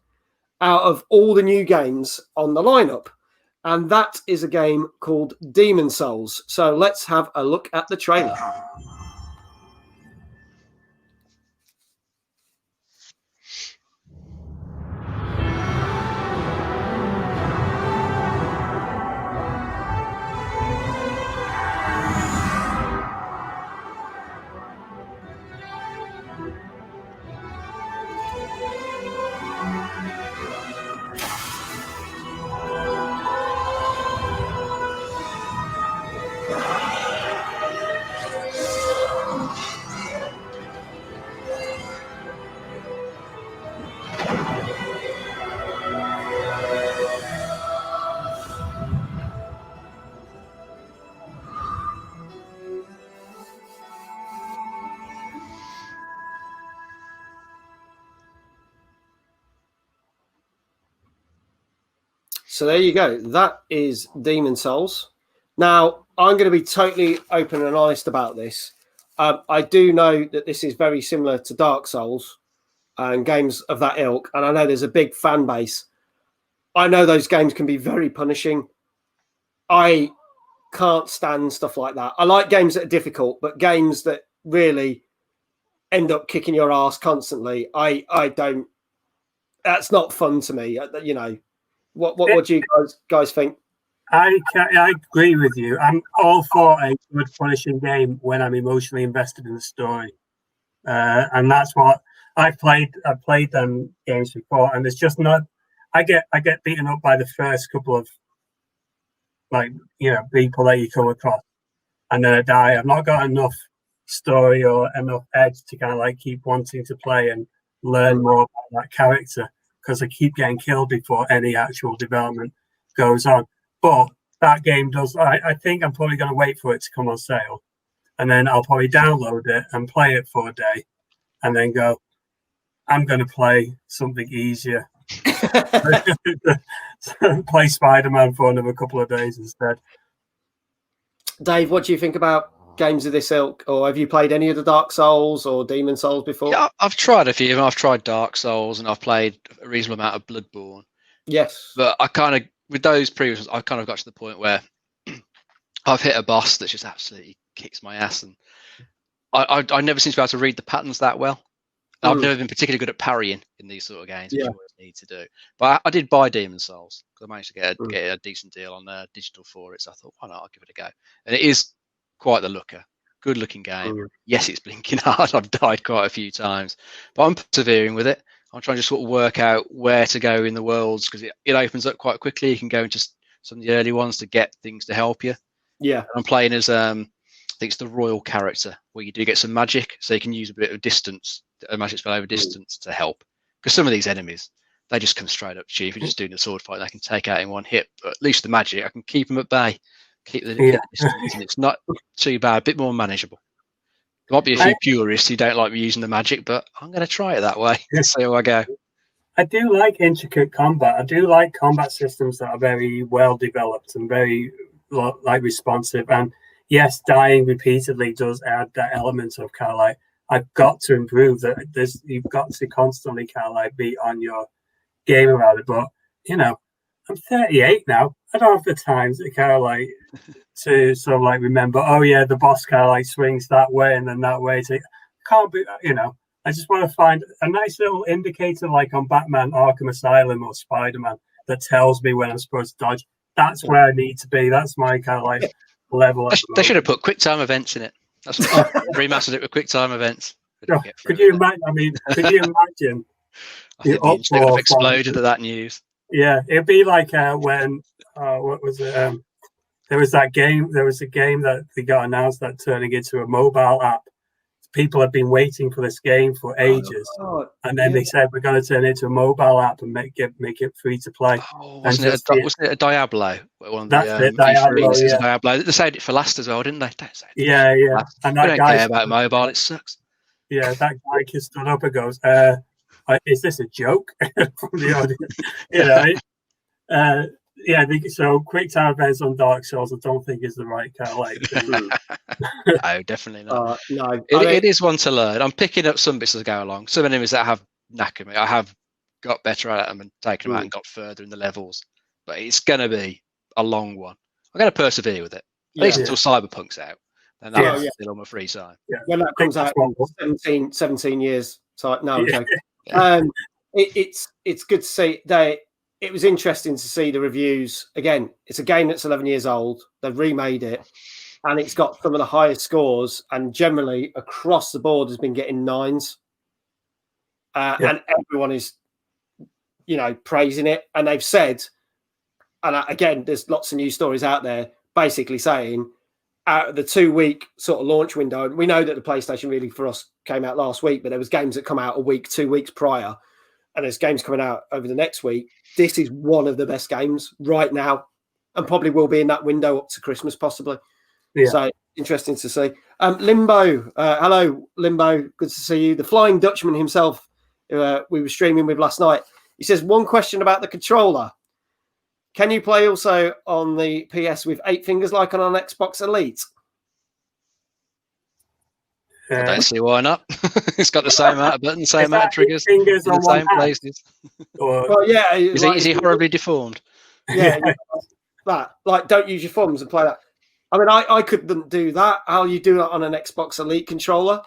out of all the new games on the lineup. And that is a game called Demon Souls. So let's have a look at the trailer. So there you go. That is Demon Souls. Now, I'm going to be totally open and honest about this. I do know that this is very similar to Dark Souls and games of that ilk. And I know there's a big fan base. I know those games can be very punishing. I can't stand stuff like that. I like games that are difficult, but games that really end up kicking your ass constantly, I don't. That's not fun to me. You know. What do you guys think? I agree with you. I'm all for a good punishing game when I'm emotionally invested in the story, and that's what I've played. I've played them games before, and it's just not. I get beaten up by the first couple of people that you come across, and then I die. I've not got enough story or enough edge to kind of keep wanting to play and learn more about that character, because I keep getting killed before any actual development goes on. But that game does. I think I'm probably going to wait for it to come on sale, and then I'll probably download it and play it for a day, and then go, I'm going to play something easier. Play Spider-Man for another couple of days instead. Dave, what do you think about games of this ilk? Or have you played any of the Dark Souls or Demon Souls before? Yeah, I've tried a few. I've tried Dark Souls and I've played a reasonable amount of Bloodborne. Yes. But I kind of, with those previous ones, I kind of got to the point where I've hit a boss that just absolutely kicks my ass. And I never seem to be able to read the patterns that well. I've never been particularly good at parrying in these sort of games, which I always need to do. But I did buy Demon Souls because I managed to get a decent deal on digital for it. So I thought, why not? I'll give it a go. And it is quite the looker. Good looking game. Yes, it's blinking hard. I've died quite a few times, but I'm persevering with it. I'm trying to sort of work out where to go in the worlds because it opens up quite quickly. You can go into some of the early ones to get things to help you. Yeah. I'm playing as I think it's the royal character where you do get some magic, so you can use a bit of distance, a magic spell over distance to help. Because some of these enemies, they just come straight up to you. If you're just doing a sword fight, they can take out in one hit. But at least the magic, I can keep them at bay, keep the distance, and it's not too bad, a bit more manageable. There might be a few purists who don't like me using the magic, but I'm going to try it that way. See how I go. I do like intricate combat. I do like combat systems that are very well developed and very like responsive. And yes, dying repeatedly does add that element of kind of like, I've got to improve that. You've got to constantly kind of like be on your game about it. But you know, I'm 38 now. I don't have the time to kind of like to sort of like remember. Oh yeah, the boss kind of like swings that way and then that way. Can't be, you know. I just want to find a nice little indicator, like on Batman Arkham Asylum or Spiderman, that tells me when I'm supposed to dodge. That's where I need to be. That's my kind of like level. They should have put quick time events in it. That's what remastered it with quick time events. Could you imagine? I mean, could you imagine? I think the internet would have exploded at that news. Yeah, it'd be like when what was it? There was that game. There was a game that they got announced that turning into a mobile app. People have been waiting for this game for ages, and then they said we're going to turn it into a mobile app and make it free to play. Oh, wasn't it a Diablo? That's it, Diablo. Yeah. Diablo. They saved it for last as well, didn't they? Don't say it. Yeah. And that don't care about mobile. It sucks. Yeah, that guy just stood up and goes, "Is this a joke?" from the audience, you know. So quick time events on Dark Souls, I don't think is the right kind of like thing. No, definitely not. No, it is one to learn. I'm picking up some bits as I go along. Some enemies that have knackered me, I have got better at them and taken them out and got further in the levels. But it's going to be a long one. I'm going to persevere with it. At least until Cyberpunk's out. And that's still on my free side. Yeah. When that comes out, 17 years. So no, okay. It's good to see it was interesting to see the reviews. Again, it's a game that's 11 years old. They've remade it, and it's got some of the highest scores, and generally across the board has been getting 9s. And everyone is, praising it. And they've said, and again, there's lots of news stories out there basically saying out of the 2-week sort of launch window, and we know that the PlayStation really for us came out last week, but there was games that come out a week, 2 weeks prior. And there's games coming out over the next week. This is one of the best games right now, and probably will be in that window up to Christmas, possibly. Yeah. So interesting to see. Limbo, hello, Limbo. Good to see you. The Flying Dutchman himself, we were streaming with last night. He says, one question about the controller. Can you play also on the PS with 8 fingers like on an Xbox Elite? I don't see why not. It's got the same amount of buttons, same amount of triggers, in the same places. Is he horribly deformed? Yeah, that. Don't use your thumbs and play that. I mean, I couldn't do that. How you do that on an Xbox Elite controller?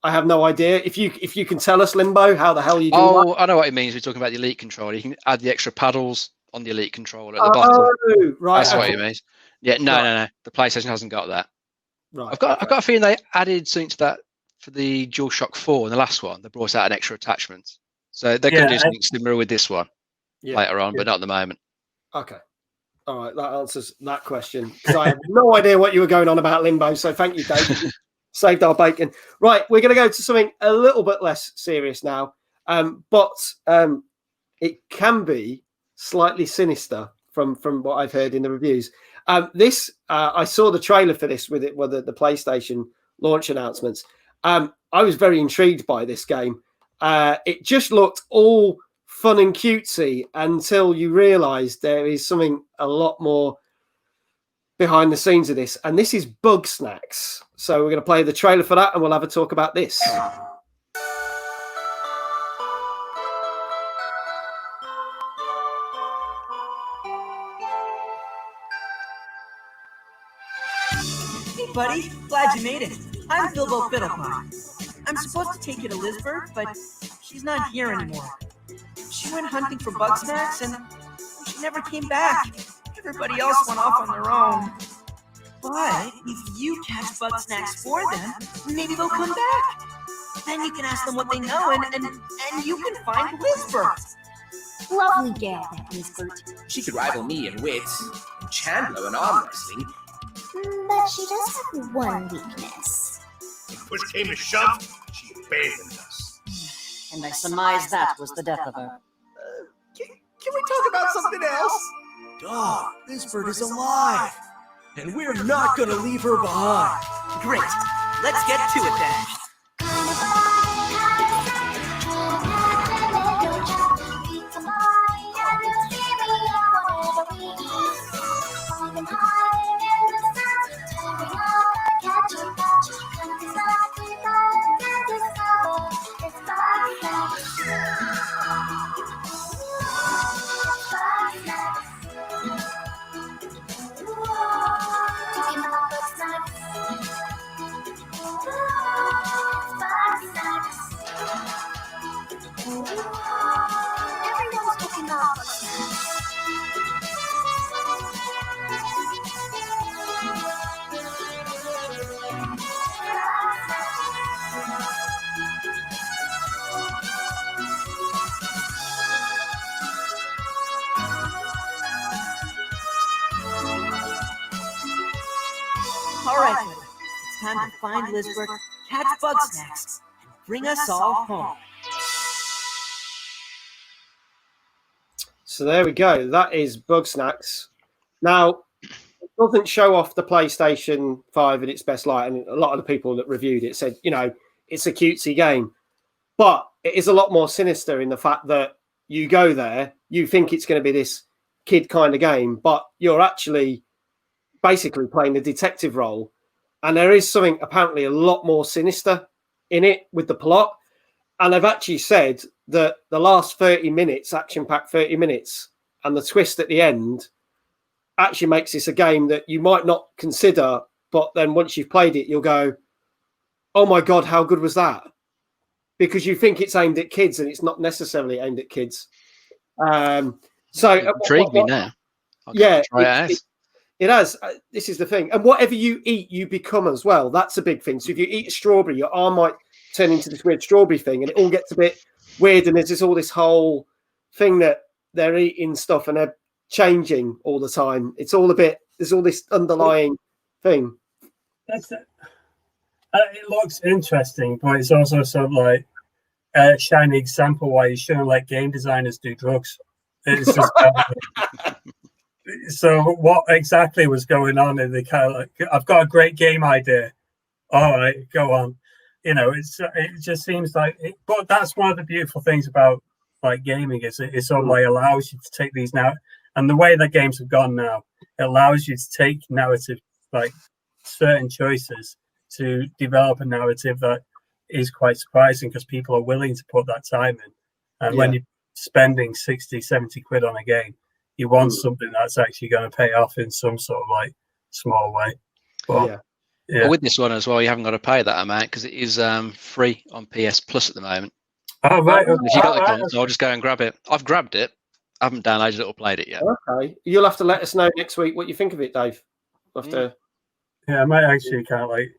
I have no idea. If you can tell us, Limbo, how the hell you do that? Oh, I know what it means. We're talking about the Elite controller. You can add the extra paddles on the Elite controller at the bottom. Oh, right. That's what it means. Yeah, no. The PlayStation hasn't got that. Right. I've got a feeling they added something to that for the DualShock 4 in the last one. They brought out an extra attachment. So they're going to do something similar with this one later on, but not at the moment. Okay. All right. That answers that question. Because I have no idea what you were going on about, Limbo. So thank you, Dave. Saved our bacon. Right. We're going to go to something a little bit less serious now. But it can be slightly sinister from what I've heard in the reviews. I saw the trailer for this with the PlayStation launch announcements. I was very intrigued by this game. It just looked all fun and cutesy until you realise there is something a lot more behind the scenes of this. And this is Bugsnax. So we're going to play the trailer for that and we'll have a talk about this. Buddy, glad you made it. I'm Bilbo Fiddlepie. I'm supposed to take you to Lisbeth, but she's not here anymore. She went hunting for Bugsnax, and she never came back. Everybody else went off on their own. But if you catch Bugsnax for them, maybe they'll come back. Then you can ask them what they know, and you can find Lisbeth. Lovely gal, that Lisbeth. She could rival me in wits, and Chandler in arm wrestling. But she does have one weakness. When push came to shove, she abandoned us. And I surmise that was the death of her. Can we talk about something else? Dog, this bird is alive. And we're not gonna leave her behind. Great. Let's get to it then. Everyone's talking about All right, buddy. It's time to find Lisbeth, catch Bugsnax, and bring us all home. So there we go. That is Bugsnax. Now, it doesn't show off the PlayStation 5 in its best light, and a lot of the people that reviewed it said, you know, it's a cutesy game. But it is a lot more sinister in the fact that you go there, you think it's going to be this kid kind of game, but you're actually basically playing the detective role. And there is something apparently a lot more sinister in it with the plot. And they've actually said that the last 30 minutes, action-packed 30 minutes, and the twist at the end actually makes this a game that you might not consider, but then once you've played it, you'll go, oh my God, how good was that? Because you think it's aimed at kids and it's not necessarily aimed at kids. So intrigued me now. Yeah, try it has. This is the thing. And whatever you eat, you become as well. That's a big thing. So if you eat a strawberry, your arm might turn into this weird strawberry thing, and it all gets a bit weird. And there's just all this whole thing that they're eating stuff and they're changing all the time. It's all a bit, there's all this underlying thing. That's it. It looks interesting, but it's also sort of like a shiny example why you shouldn't let game designers do drugs. It's just so what exactly was going on in the kind of like, I've got a great game idea. All right, go on. You know, it just seems like it, but that's one of the beautiful things about like gaming is it sort of like allows you to take these now, and the way that games have gone now, it allows you to take narrative, like certain choices, to develop a narrative that is quite surprising because people are willing to put that time in. And when you're spending 60, 70 quid on a game, you want something that's actually going to pay off in some sort of like small way. But, But with this one as well, you haven't got to pay that amount because it is free on PS Plus at the moment. Oh, right. If you got the console, I'll just go and grab it. I've grabbed it. I haven't downloaded it or played it yet. Okay. You'll have to let us know next week what you think of it, Dave. We'll have to... Yeah, I might actually kind of like,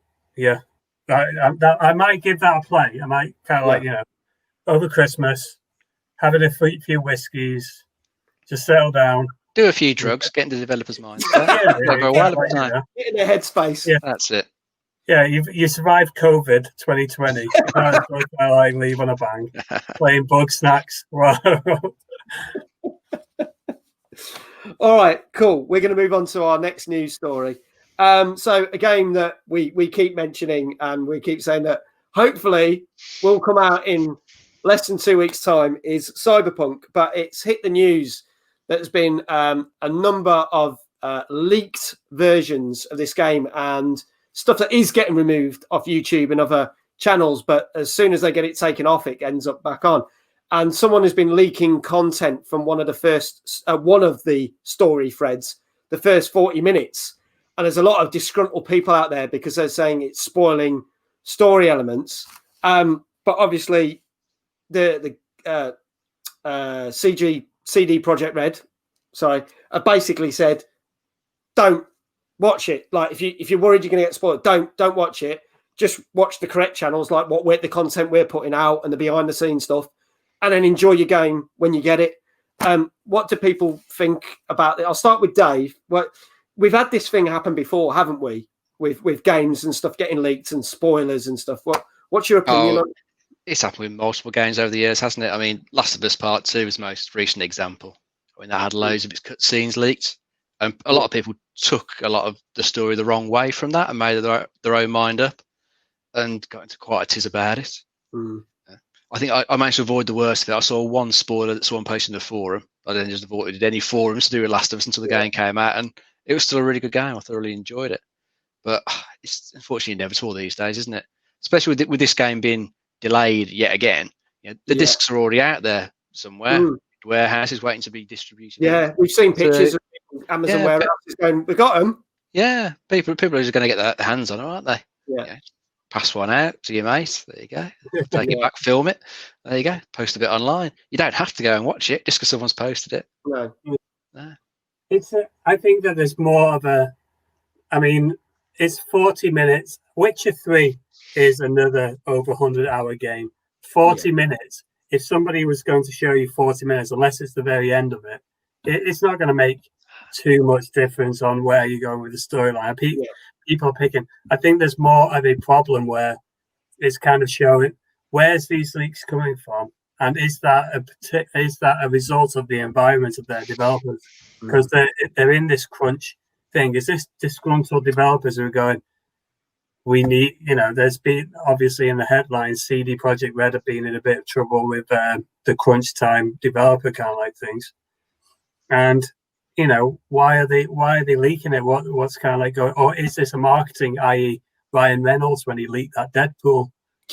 I might give that a play. I might kind of like, you know, over Christmas, having a few whiskeys, just settle down. Do a few drugs, get into the developer's mind. Get in their headspace. Yeah. That's it. Yeah, you survived COVID 2020. You might as well like leave on a bang. Playing Bugsnax. All right, cool. We're going to move on to our next news story. So a game that we keep mentioning and we keep saying that hopefully will come out in less than 2 weeks' time is Cyberpunk, but it's hit the news that there's been a number of leaked versions of this game and stuff that is getting removed off YouTube and other channels, but as soon as they get it taken off, it ends up back on. And someone has been leaking content from one of the story threads, the first 40 minutes. And there's a lot of disgruntled people out there because they're saying it's spoiling story elements. But obviously, the CD Projekt Red, basically said, don't watch it. Like if you're worried you're going to get spoiled, don't watch it. Just watch the correct channels, like the content we're putting out and the behind the scenes stuff, and then enjoy your game when you get it. What do people think about it? I'll start with Dave. We've had this thing happen before, haven't we? With games and stuff getting leaked and spoilers and stuff. What's your opinion on it? It's happened with multiple games over the years, hasn't it? I mean, Last of Us Part 2 was the most recent example. I mean, that had loads of its cutscenes leaked. And a lot of people took a lot of the story the wrong way from that and made their own mind up. and got into quite a tiz about it. Mm. I think I managed to avoid the worst of it. I saw one spoiler that someone posted in the forum. I then just avoided any forums to do with Last of Us until the game came out, and it was still a really good game. I thoroughly enjoyed it. But it's unfortunately inevitable these days, isn't it? Especially with this game being delayed yet again. The discs are already out there somewhere. Warehouses waiting to be distributed. Yeah, we've seen pictures of Amazon warehouses going, we got them. Yeah, people are just going to get their hands on them, aren't they? Yeah. Pass one out to your mate. There you go. Take it back, film it. There you go. Post a bit online. You don't have to go and watch it just because someone's posted it. No. I think that there's more of a. I mean, it's 40 minutes. Witcher 3 is another over 100-hour game. 40 minutes. If somebody was going to show you 40 minutes, unless it's the very end of it, it's not going to make too much difference on where you go with the storyline. People are picking. I think there's more of a problem where it's kind of showing where's these leaks coming from, and is that a result of the environment of their developers? Because they're in this crunch thing. Is this disgruntled developers who are going, we need, there's been obviously in the headlines, CD Projekt Red have been in a bit of trouble with the crunch time developer kind of like things, and why are they leaking it? What's kind of like going? Or is this a marketing, i.e., Ryan Reynolds when he leaked that Deadpool?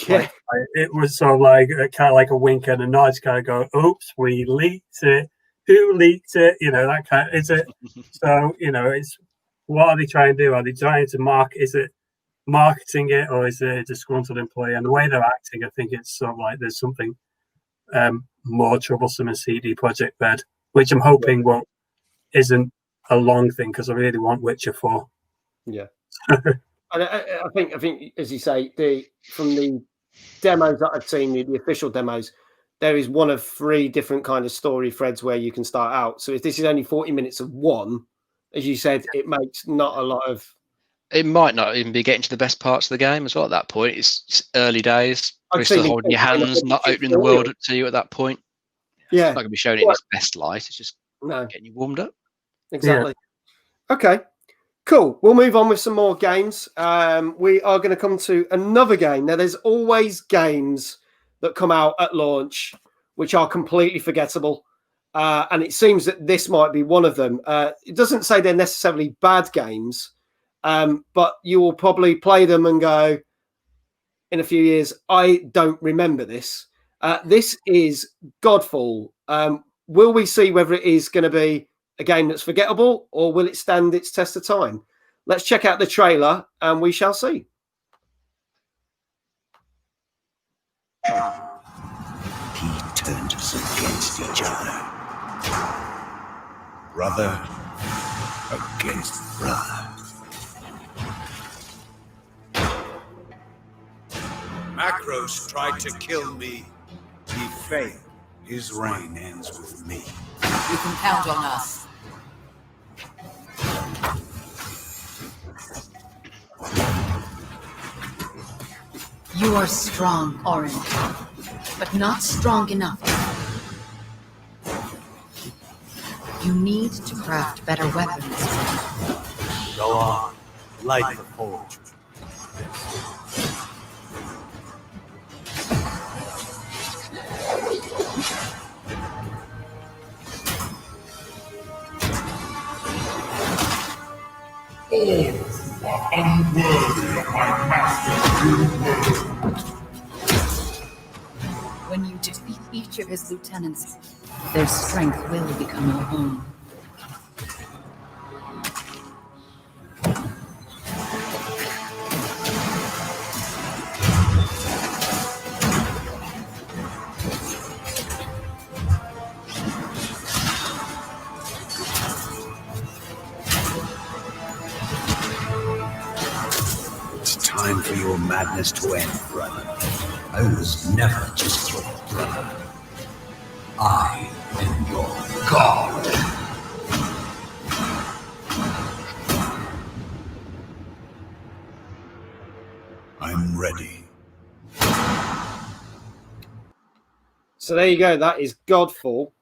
Yeah, it was sort of like kind of like a wink and a nod, kind of go, "Oops, we leaked it. Who leaked it?" That kind. Is it? So it's what are they trying to do? Are they trying to market? Is it marketing it, or is it a disgruntled employee? And the way they're acting, I think it's sort of like there's something more troublesome in CD Projekt Red, which I'm hoping isn't a long thing because I really want Witcher 4. Yeah. And I think as you say, from the demos that I've seen, the official demos, there is one of 3 different kind of story threads where you can start out. So if this is only 40 minutes of one, as you said, it makes not a lot of. It might not even be getting to the best parts of the game as well at that point. It's early days. You're still holding your hands, not opening the world up to you at that point. Yeah. It's not going to be showing it in its best light. It's just getting you warmed up. Exactly. Yeah. Okay, cool. We'll move on with some more games. We are going to come to another game. Now, there's always games that come out at launch which are completely forgettable. And it seems that this might be one of them. It doesn't say they're necessarily bad games, but you will probably play them and go, in a few years, I don't remember this. This is Godfall. Will we see whether it is going to be a game that's forgettable, or will it stand its test of time? Let's check out the trailer and we shall see. He turned us against each other. Brother against brother. Macros tried to kill me. He failed. His reign ends with me. You can count on us. You are strong, Orin, but not strong enough. You need to craft better weapons. Go on, light the forge. All are unworthy of my master's true word. When you defeat each of his lieutenants, their strength will become your own. Time for your madness to end, brother. I was never just your brother. I am your god. I'm ready. So there you go. That is Godfall.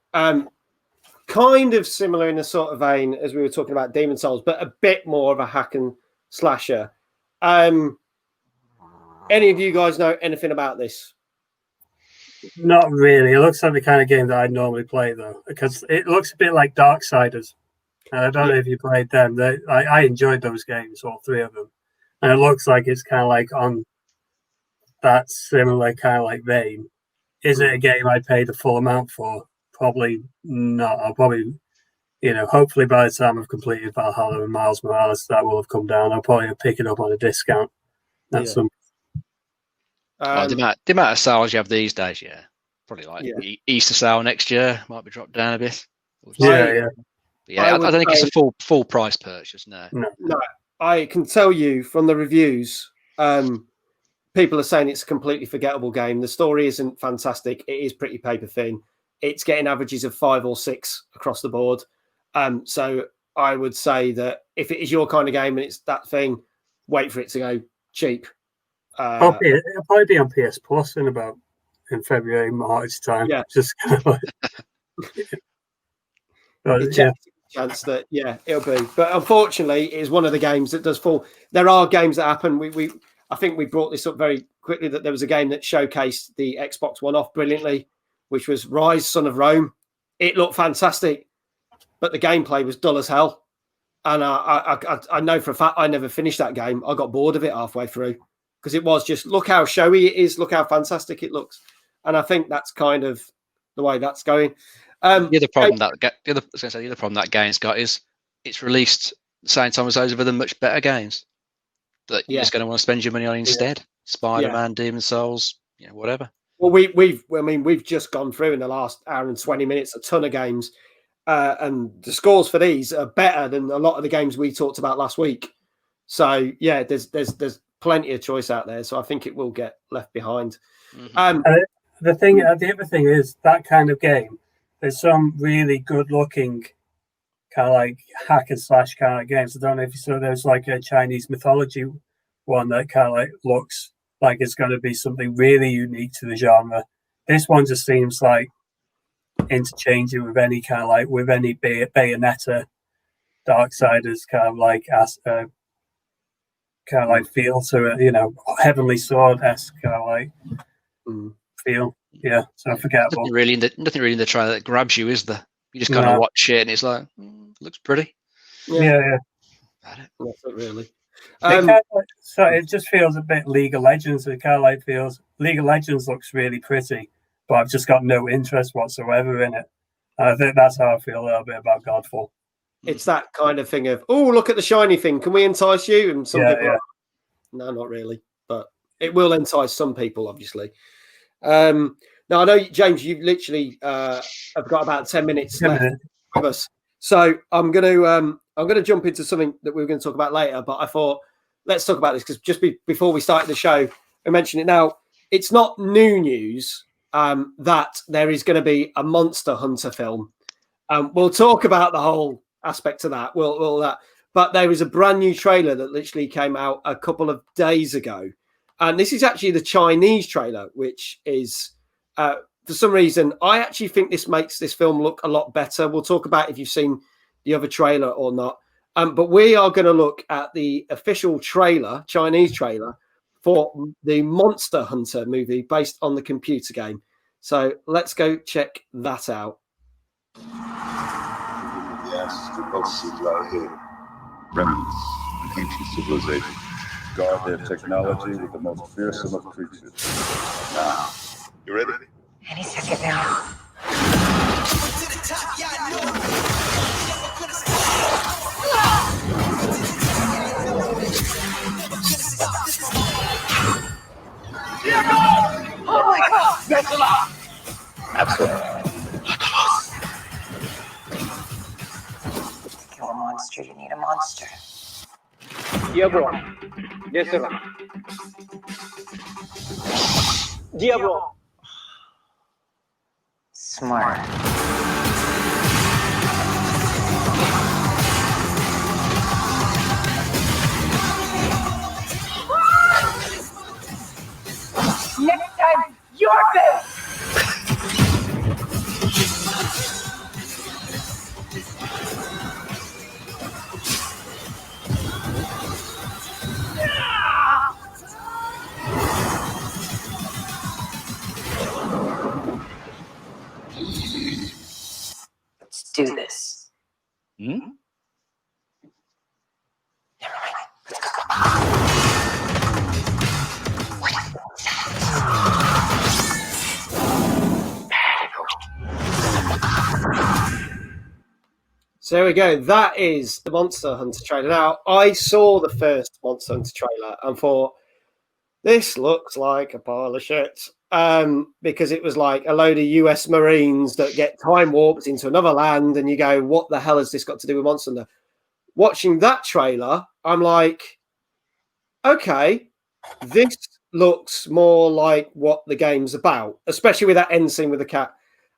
Kind of similar in a sort of vein as we were talking about Demon's Souls, but a bit more of a hack and slasher. Any of you guys know anything about this? Not really. It looks like the kind of game that I normally play, though, because it looks a bit like Darksiders. And I don't know if you played them. I enjoyed those games, all three of them. And it looks like it's kind of like on that similar kind of like vein. Is it a game I'd pay the full amount for? Probably not. I'll probably, hopefully by the time I've completed Valhalla and Miles Morales, that will have come down. I'll probably pick it up on a discount. That's some. The amount of sales you have these days, probably like Easter sale next year might be dropped down a bit. Yeah. I don't think it's a full price purchase. No. I can tell you from the reviews, people are saying it's a completely forgettable game. The story isn't fantastic. It is pretty paper thin. It's getting averages of 5 or 6 across the board. So I would say that if it is your kind of game and it's that thing, wait for it to go cheap. It'll probably be on PS Plus in February, March time. Yeah. Just kind of chance that it'll be. But unfortunately, it is one of the games that does fall. There are games that happen. I think we brought this up very quickly that there was a game that showcased the Xbox One off brilliantly, which was Rise, Son of Rome. It looked fantastic, but the gameplay was dull as hell. And I know for a fact I never finished that game. I got bored of it halfway through because it was just, look how showy it is, look how fantastic it looks. And I think that's kind of the way that's going. The other problem that game's got is it's released the same time as those of other much better games that you're just going to want to spend your money on instead. Spiderman, Demon's Souls, whatever. Well, we've just gone through in the last hour and 20 minutes a ton of games, and the scores for these are better than a lot of the games we talked about last week. So there's plenty of choice out there. So I think it will get left behind. Mm-hmm. The other thing is that kind of game. There's some really good-looking kind of like hack and slash kind of games. I don't know if you saw. There's like a Chinese mythology one that kind of like looks like it's going to be something really unique to the genre. This one just seems like interchanging with any kind of like with any Bayonetta, Darksiders kind of like kind of like feel to it. Heavenly Sword-esque kind of like feel. Yeah, so forgettable. Nothing really in the trailer that grabs you, is there? You just kind of watch it and it's like, looks pretty. Yeah. Not really. So it just feels a bit League of Legends. It kind of like feels League of Legends looks really pretty, but I've just got no interest whatsoever in it. And I think that's how I feel a little bit about Godfall. It's that kind of thing of, oh, look at the shiny thing. Can we entice you? And some people are, no, not really. But it will entice some people, obviously. Now, I know, James, you've literally have got about 10 minutes left with us. So I'm going to jump into something that we were going to talk about later. But I thought, let's talk about this because just before we started the show, I mentioned it now. It's not new news that there is going to be a Monster Hunter film. We'll talk about the whole aspect of that. But there is a brand new trailer that literally came out a couple of days ago. And this is actually the Chinese trailer, which is, for some reason, I actually think this makes this film look a lot better. We'll talk about if you've seen the other trailer or not. But we are going to look at the official trailer, Chinese trailer, for the Monster Hunter movie based on the computer game. So let's go check that out. Remnants, an ancient civilization. Guard their technology with the most fearsome of creatures. Now, you ready? Any second now. Oh my God! That's a lot! Absolutely. To kill a monster, you need a monster. Diablo. Yes, sir. Diablo. Smart. Next time, your best! Let's do this. Hmm? So there we go. That is the Monster Hunter trailer. Now, I saw the first Monster Hunter trailer and thought, this looks like a pile of shit. Because it was like a load of US Marines that get time warped into another land, and you go, what the hell has this got to do with Monster Hunter? Watching that trailer, I'm like, okay, this looks more like what the game's about, especially with that end scene with the cat.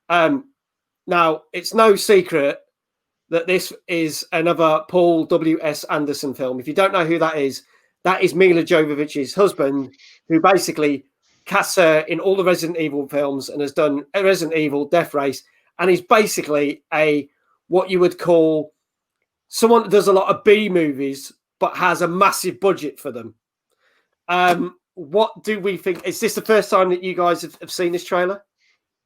Now, it's no secret that this is another Paul W.S. Anderson film. If you don't know who that is Mila Jovovich's husband, who basically casts her in all the Resident Evil films and has done Resident Evil, Death Race, and he's basically what you would call someone that does a lot of B movies but has a massive budget for them. What do we think? Is this the first time that you guys have seen this trailer?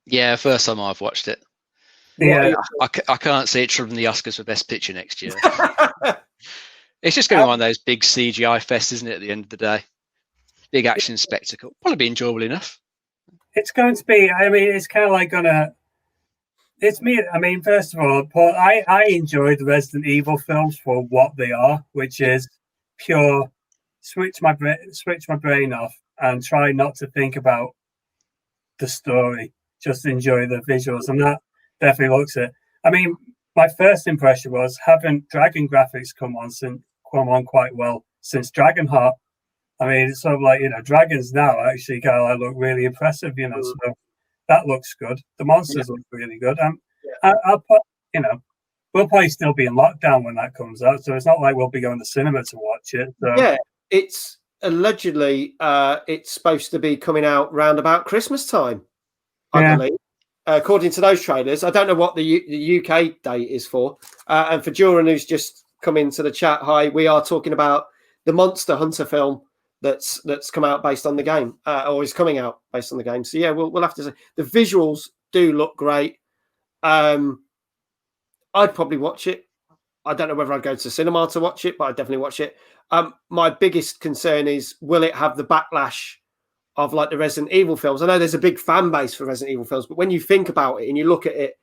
Yeah, first time I've watched it. Yeah, I can't see it from the Oscars for Best Picture next year. It's just going to be one of those big CGI fests, isn't it, at the end of the day? Big action spectacle. Probably be enjoyable enough. It's going to be, I mean, it's kind of like it's me. I mean, first of all, Paul, I enjoy the Resident Evil films for what they are, which is pure switch my brain off and try not to think about the story. Just enjoy the visuals, and that definitely looks it. I mean, my first impression was having Dragon graphics come on quite well since Dragonheart. I mean, it's sort of like, dragons now actually kind of look really impressive, so that looks good. The monsters look really good. I'll put, we'll probably still be in lockdown when that comes out, so it's not like we'll be going to cinema to watch it. So. Yeah, it's allegedly it's supposed to be coming out round about Christmas time, I believe. According to those trailers, I don't know what the UK date is for. And for Duran, who's just come into the chat, hi, we are talking about the Monster Hunter film that's come out based on the game, or is coming out based on the game. So yeah, we'll have to say the visuals do look great. I'd probably watch it. I don't know whether I'd go to the cinema to watch it, but I'd definitely watch it. My biggest concern is, will it have the backlash of like the Resident Evil films? I know there's a big fan base for Resident Evil films, but when you think about it and you look at it,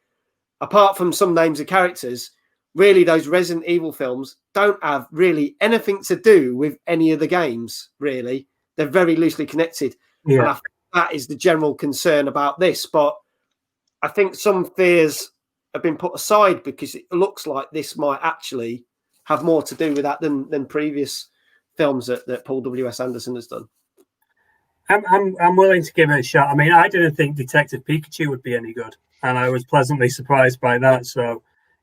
apart from some names of characters, really those Resident Evil films don't have really anything to do with any of the games, really. They're very loosely connected. Yeah. And I think that is the general concern about this. But I think some fears have been put aside because it looks like this might actually have more to do with that than previous films that Paul W.S. Anderson has done. I'm willing to give it a shot. I mean, I didn't think Detective Pikachu would be any good, and I was pleasantly surprised by that. So,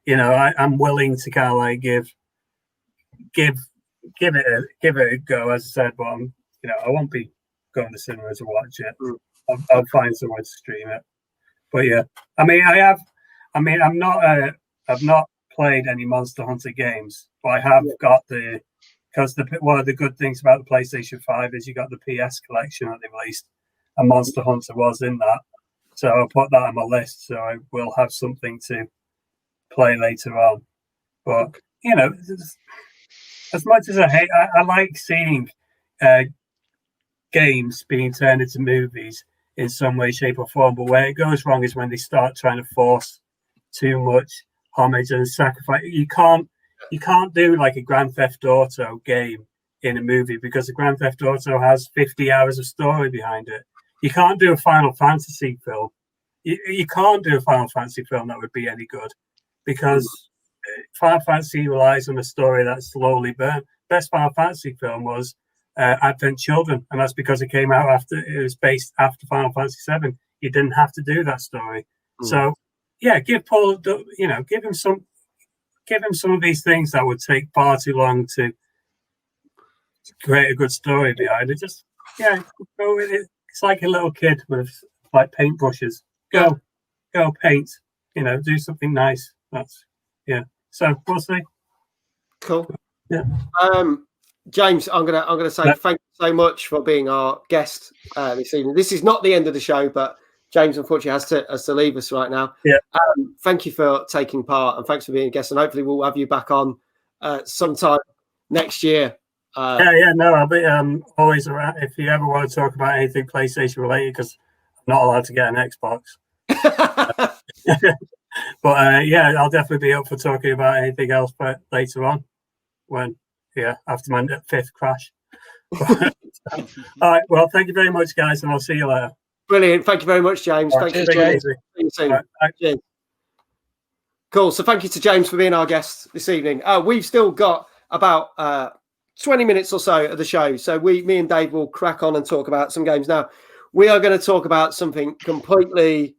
I'm willing to kind of like give it a go, as I said. But I won't be going to cinema to watch it. I'll find somewhere to stream it. But yeah, I mean, I've not played any Monster Hunter games, but I have got because one of the good things about the PlayStation 5 is you got the PS collection that they released, and Monster Hunter was in that. So I'll put that on my list, so I will have something to play later on. But, as much as I like seeing games being turned into movies in some way, shape or form, but where it goes wrong is when they start trying to force too much homage and sacrifice. You can't do like a Grand Theft Auto game in a movie because the Grand Theft Auto has 50 hours of story behind it. You can't do a Final Fantasy film. You can't do a Final Fantasy film that would be any good because Final Fantasy relies on a story that's slowly burnt. Best Final Fantasy film was Advent Children, and that's because it came out after it was based after Final Fantasy VII. You didn't have to do that story. So yeah, give Paul, give him some of these things that would take far too long to create a good story behind it. Just go with it. It's like a little kid with like paintbrushes. Go paint. Do something nice. So we'll see. Cool. Yeah. James, I'm gonna say thank you so much for being our guest this evening. This is not the end of the show, but James unfortunately has to leave us right now. Yeah. Thank you for taking part, and thanks for being a guest. And hopefully we'll have you back on sometime next year. No, I'll be always around if you ever want to talk about anything PlayStation related, because I'm not allowed to get an Xbox. But I'll definitely be up for talking about anything else, but later on, after my 5th crash. All right, well, thank you very much, guys, and I'll see you later. Brilliant. Thank you very much, James. Thanks for being here. See you soon. Cheers. Cool. So thank you to James for being our guest this evening. We've still got about 20 minutes or so of the show. So me and Dave will crack on and talk about some games. Now, we are going to talk about something completely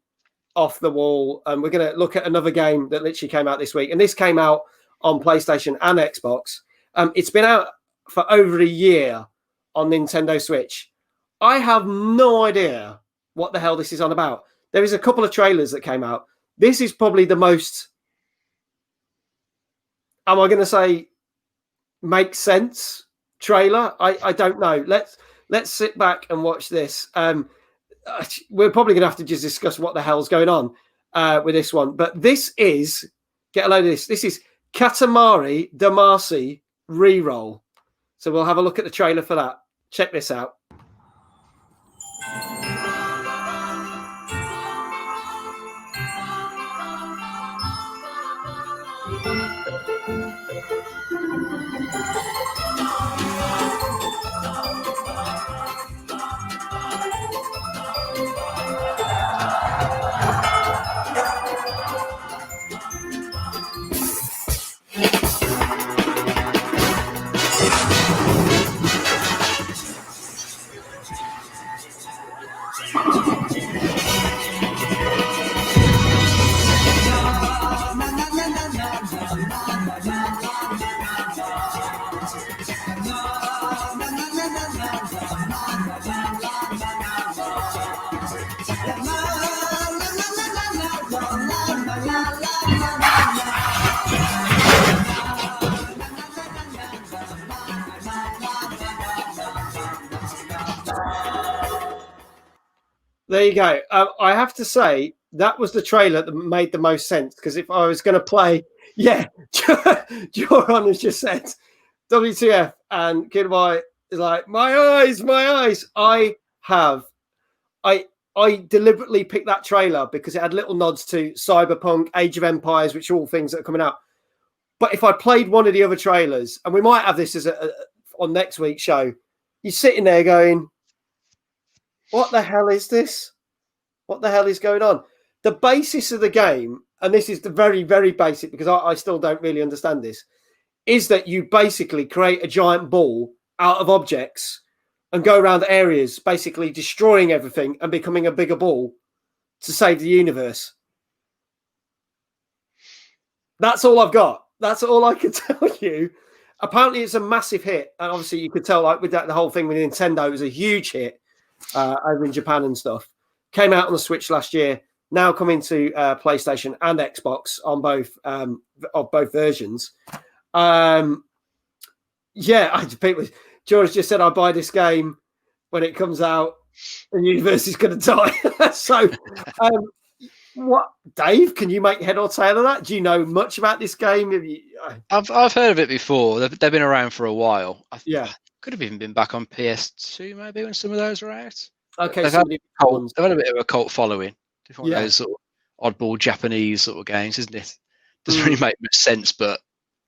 off the wall, and we're going to look at another game that literally came out this week. And this came out on PlayStation and Xbox. It's been out for over a year on Nintendo Switch. I have no idea what the hell this is on about. There is a couple of trailers that came out. This is probably the most, am I going to say, make sense trailer? I don't know. Let's sit back and watch this. We're probably going to have to just discuss what the hell's going on with this one. But this is, get a load of this. This is Katamaii Damacy Reroll. So we'll have a look at the trailer for that. Check this out. There you go. I have to say that was the trailer that made the most sense, because if I was going to play, Joran has just said WTF, and Katamaii is like, my eyes. I deliberately picked that trailer because it had little nods to Cyberpunk, Age of Empires, which are all things that are coming out. But if I played one of the other trailers, and we might have this as on next week's show, you're sitting there going, what the hell is this? What the hell is going on? The basis of the game, and this is the very, very basic, because I still don't really understand this, is that you basically create a giant ball out of objects and go around areas, basically destroying everything and becoming a bigger ball to save the universe. That's all I've got. That's all I can tell you. Apparently, it's a massive hit. And obviously, you could tell, like with that, the whole thing with Nintendo was a huge hit. Over in Japan and stuff. Came out on the Switch last year. Now coming to PlayStation and Xbox on both of both versions. George just said, "I buy this game when it comes out. The universe is going to die." So, what, Dave? Can you make head or tail of that? Do you know much about this game? I've heard of it before. They've been around for a while. Could have even been back on PS2 maybe when some of those were out. Okay, they've had a bit of a cult following. One of those sort of oddball Japanese sort of games, isn't it? Doesn't really make much sense, but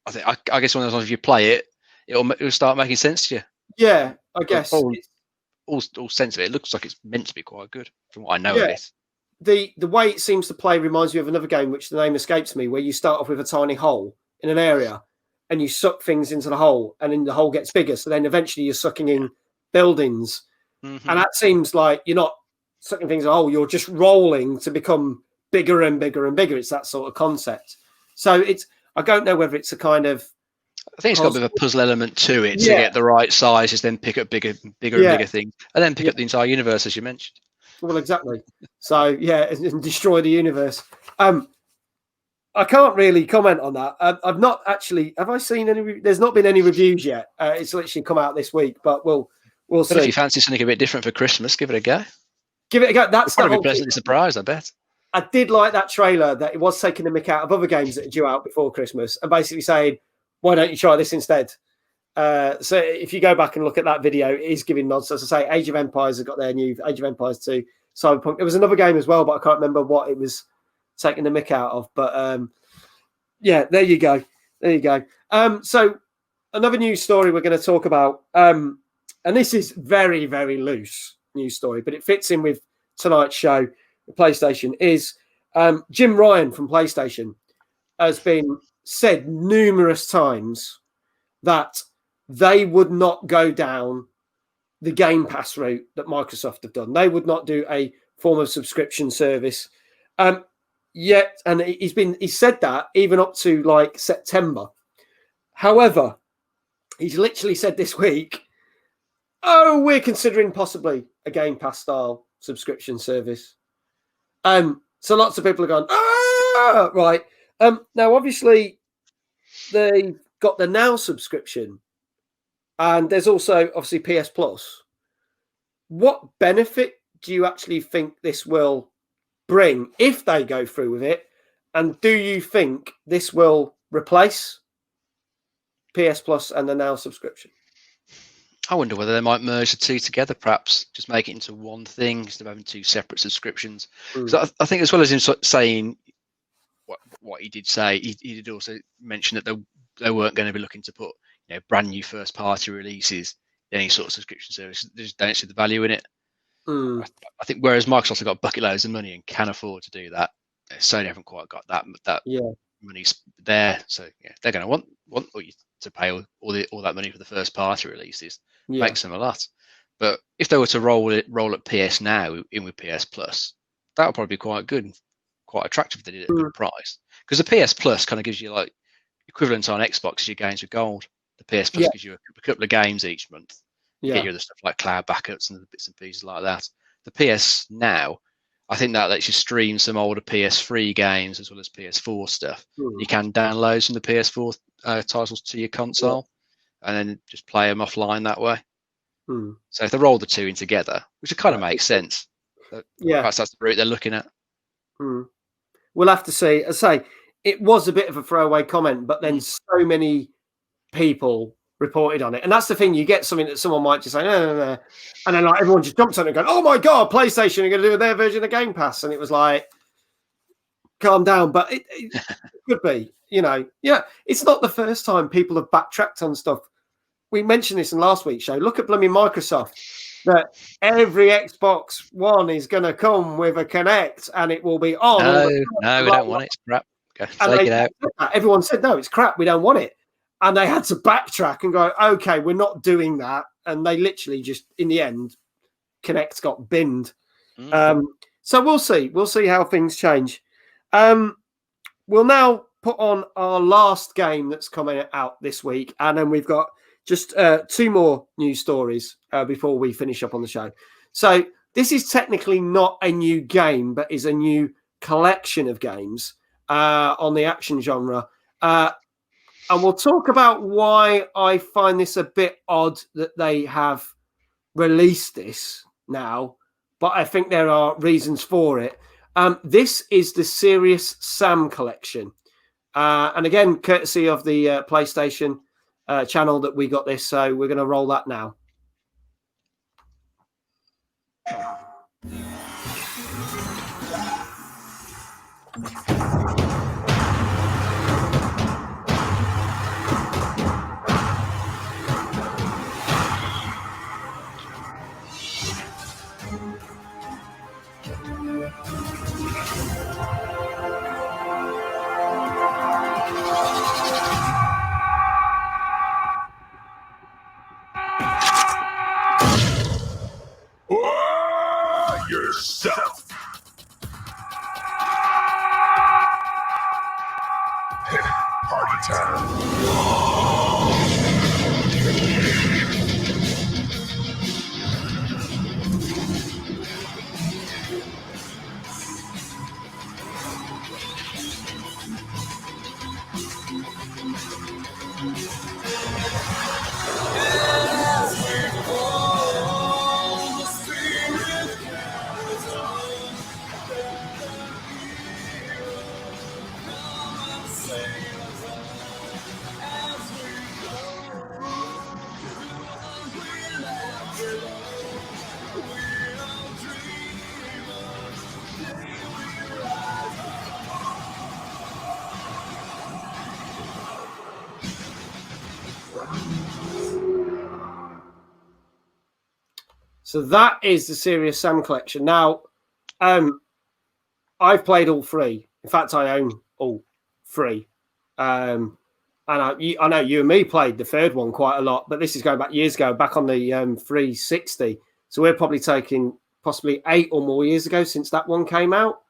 I guess one of those, if you play it, it'll start making sense to you. Yeah, I guess all sense of it. It looks like it's meant to be quite good from what I know of it. The way it seems to play reminds me of another game, which the name escapes me, where you start off with a tiny hole in an area and you suck things into the hole, and then the hole gets bigger. So then eventually you're sucking in buildings. Mm-hmm. And that seems like you're not sucking things in a hole, you're just rolling to become bigger and bigger and bigger. It's that sort of concept. So I don't know whether it's a kind of, I think it's got a bit of a puzzle element to it to get the right sizes, then pick up bigger and bigger things, and then pick up the entire universe, as you mentioned. Well, exactly. So, and destroy the universe. I can't really comment on that. I've not actually. Have I seen any? There's not been any reviews yet. It's literally come out this week, but we'll see. If you fancy something a bit different for Christmas, give it a go. give it a go. That's probably pleasantly surprised, I bet. I did like that trailer that it was taking the mick out of other games that are due out before Christmas and basically saying, why don't you try this instead? So if you go back and look at that video, it is giving nods. As I say, Age of Empires have got their new Age of Empires 2, Cyberpunk. There was another game as well, but I can't remember what it was taking the mick out of. But yeah, there you go. There you go. So another news story we're going to talk about, and this is very, very loose news story, but it fits in with tonight's show. The PlayStation is Jim Ryan from PlayStation has been said numerous times that they would not go down the Game Pass route that Microsoft have done. They would not do a form of subscription service. Yet, and he said that even up to like September. However, he's literally said this week, "Oh, we're considering possibly a Game Pass style subscription service." So lots of people are going, "Ah, right." Now, obviously, they've got the Now subscription, and there's also obviously PS Plus. What benefit do you actually think this will bring if they go through with it? And do you think this will replace PS Plus and the Now subscription? I wonder whether they might merge the two together, perhaps just make it into one thing instead of having two separate subscriptions. So I think, as well as him saying what he did say, he did also mention that they weren't going to be looking to put brand new first party releases in any sort of subscription service. They just don't see the value in it. I think whereas Microsoft have got bucket loads of money and can afford to do that, Sony haven't quite got that money's there. So they're going to want you to pay all that money for the first party releases. Makes them a lot. But if they were to roll at PS Now in with PS Plus, that would probably be quite good, quite attractive if they did it at a good price. Because the PS Plus kind of gives you like equivalent on Xbox as your games with gold. The PS Plus gives you a couple of games each month. You get your other stuff like cloud backups and bits and pieces like that. The PS Now, I think that lets you stream some older PS3 games as well as PS4 stuff. You can download some of the PS4 titles to your console and then just play them offline that way. So if they roll the two in together, which kind of makes sense. Perhaps that's the route they're looking at. We'll have to see. As I say, it was a bit of a throwaway comment, but then so many people reported on it. And that's the thing, you get something that someone might just say, no. And then like everyone just jumps on it and goes, "Oh my God, PlayStation are going to do their version of Game Pass." And it was like, calm down. But it could be, it's not the first time people have backtracked on stuff. We mentioned this in last week's show. Look at blooming Microsoft, that every Xbox One is going to come with a Kinect and it will be on. No, we don't want it. It's crap. Take it out. Everyone said, no, it's crap. We don't want it. And they had to backtrack and go, okay, we're not doing that. And they literally just, in the end, Kinect got binned. So we'll see. We'll see how things change. We'll now put on our last game that's coming out this week. And then we've got just two more news stories before we finish up on the show. So this is technically not a new game, but is a new collection of games on the action genre. And we'll talk about why I find this a bit odd that they have released this now, but I think there are reasons for it. This is the Serious Sam collection. And again, courtesy of the PlayStation channel that we got this, so we're going to roll that now. Yourself. Party time. So that is the Serious Sam collection. Now, I've played all three. In fact, I own all three. And I know you and me played the third one quite a lot, but this is going back years ago, back on the 360. So we're probably taking possibly 8 or more years ago since that one came out.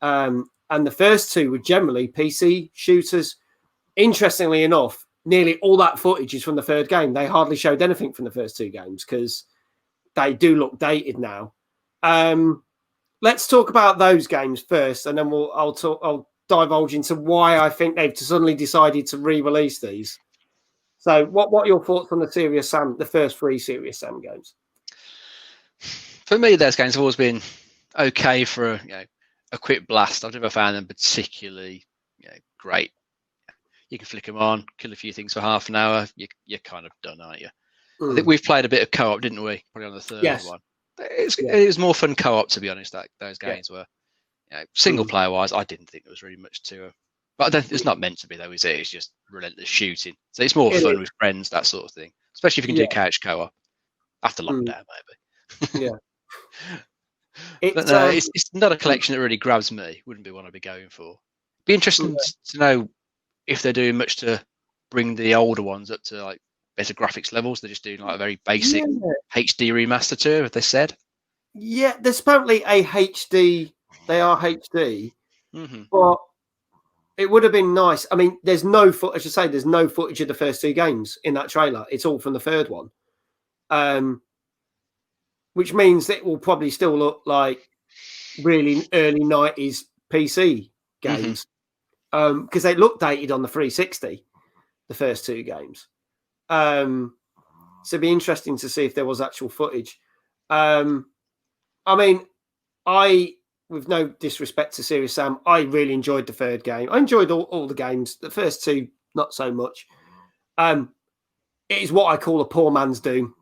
And the first two were generally PC shooters. Interestingly enough, nearly all that footage is from the third game. They hardly showed anything from the first two games because they do look dated now. Let's talk about those games first, and then I'll divulge into why I think they've suddenly decided to re-release these. So, what are your thoughts on the Serious Sam, the first 3 Serious Sam games? For me, those games have always been okay for a quick blast. I've never found them particularly great. You can flick them on, kill a few things for half an hour. You're kind of done, aren't you? I think we've played a bit of co-op, didn't we? Probably on the third one. It was more fun co-op, to be honest. Those games were single player wise. I didn't think there was really much to it, but it's not meant to be, though, is it? It's just relentless shooting. So it's more fun with friends, that sort of thing. Especially if you can do couch co-op after lockdown, maybe. It's not a collection that really grabs me. Wouldn't be one I'd be going for. Be interesting to know if they're doing much to bring the older ones up to like better graphics levels. They're just doing like a very basic HD remaster to it, have they said? Yeah, there's apparently a HD. They are HD, but it would have been nice. I mean, there's no footage. I should say there's no footage of the first 2 games in that trailer. It's all from the third one, which means that it will probably still look like really early 90s PC games because they look dated on the 360, the first 2 games. So it'd be interesting to see if there was actual footage. I mean, with no disrespect to Serious Sam, I really enjoyed the third game. I enjoyed all the games. The first 2, not so much. It is what I call a poor man's Doom.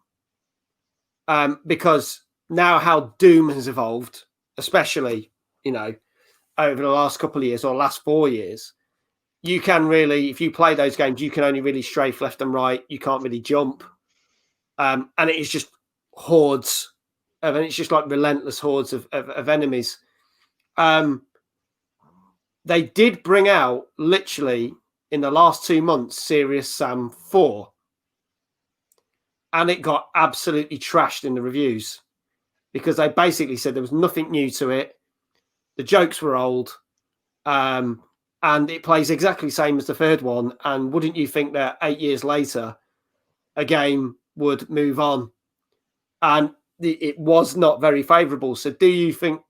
Because now how Doom has evolved, especially, over the last couple of years or last 4 years, you can really, if you play those games, you can only really strafe left and right. You can't really jump. And it is just hordes. And it's just like relentless hordes of enemies. They did bring out, literally, in the last 2 months, Serious Sam 4. And it got absolutely trashed in the reviews because they basically said there was nothing new to it. The jokes were old. And it plays exactly the same as the third one. And wouldn't you think that 8 years later, a game would move on? And it was not very favourable. So do you think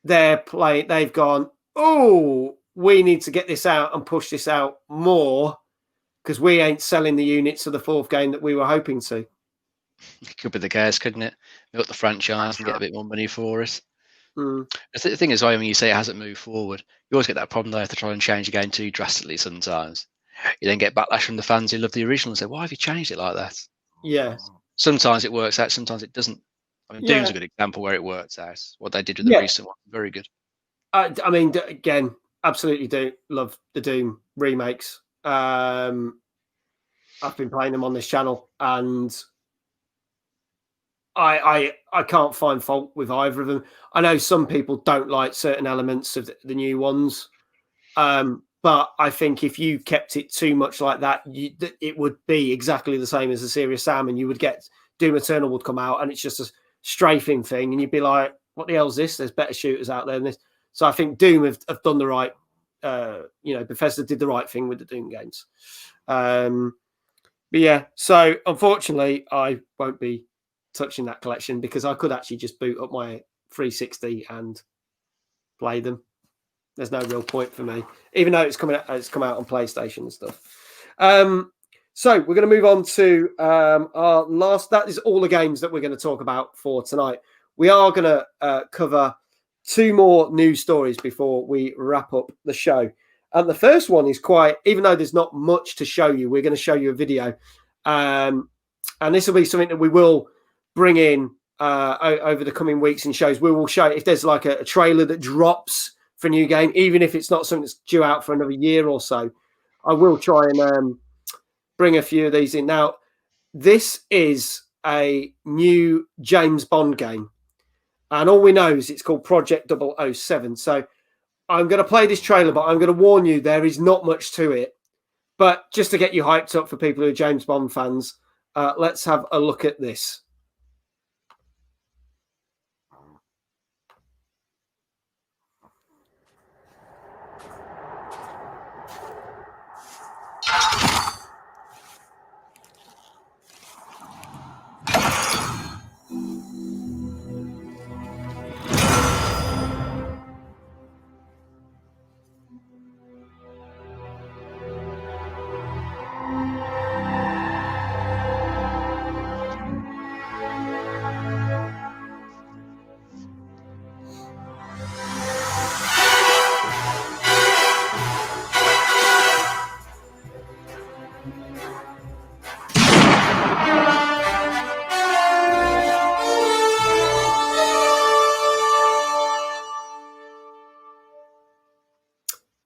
they've gone, oh, we need to get this out and push this out more because we ain't selling the units of the 4th game that we were hoping to? It could be the case, couldn't it? Milk the franchise and get a bit more money for it. The thing is, when you say it hasn't moved forward, you always get that problem though if they try and change the game too drastically sometimes. You then get backlash from the fans who love the original and say, why have you changed it like that? Yeah. Sometimes it works out, sometimes it doesn't. I mean, Doom's a good example where it works out. What they did with the recent one, very good. I mean, again, absolutely do love the Doom remakes. I've been playing them on this channel and I can't find fault with either of them. I know some people don't like certain elements of the new ones, but I think if you kept it too much like that, it would be exactly the same as the Serious Sam, and you would get Doom Eternal would come out, and it's just a strafing thing, and you'd be like, "What the hell's this? There's better shooters out there than this." So I think Doom have done the right. Bethesda did the right thing with the Doom games. But yeah, so unfortunately, I won't be touching that collection because I could actually just boot up my 360 and play them. There's no real point for me, even though it's come out on PlayStation and stuff. So we're going to move on to our last. That is all the games that we're going to talk about for tonight. We are going to cover 2 more news stories before we wrap up the show. And the first one is quite, even though there's not much to show you, we're going to show you a video. And this will be something that we will bring in over the coming weeks and shows. We will show if there's like a trailer that drops for a new game, even if it's not something that's due out for another year or so. I will try and bring a few of these in. Now, this is a new James Bond game. And all we know is it's called Project 007. So I'm going to play this trailer, but I'm going to warn you, there is not much to it. But just to get you hyped up for people who are James Bond fans, let's have a look at this.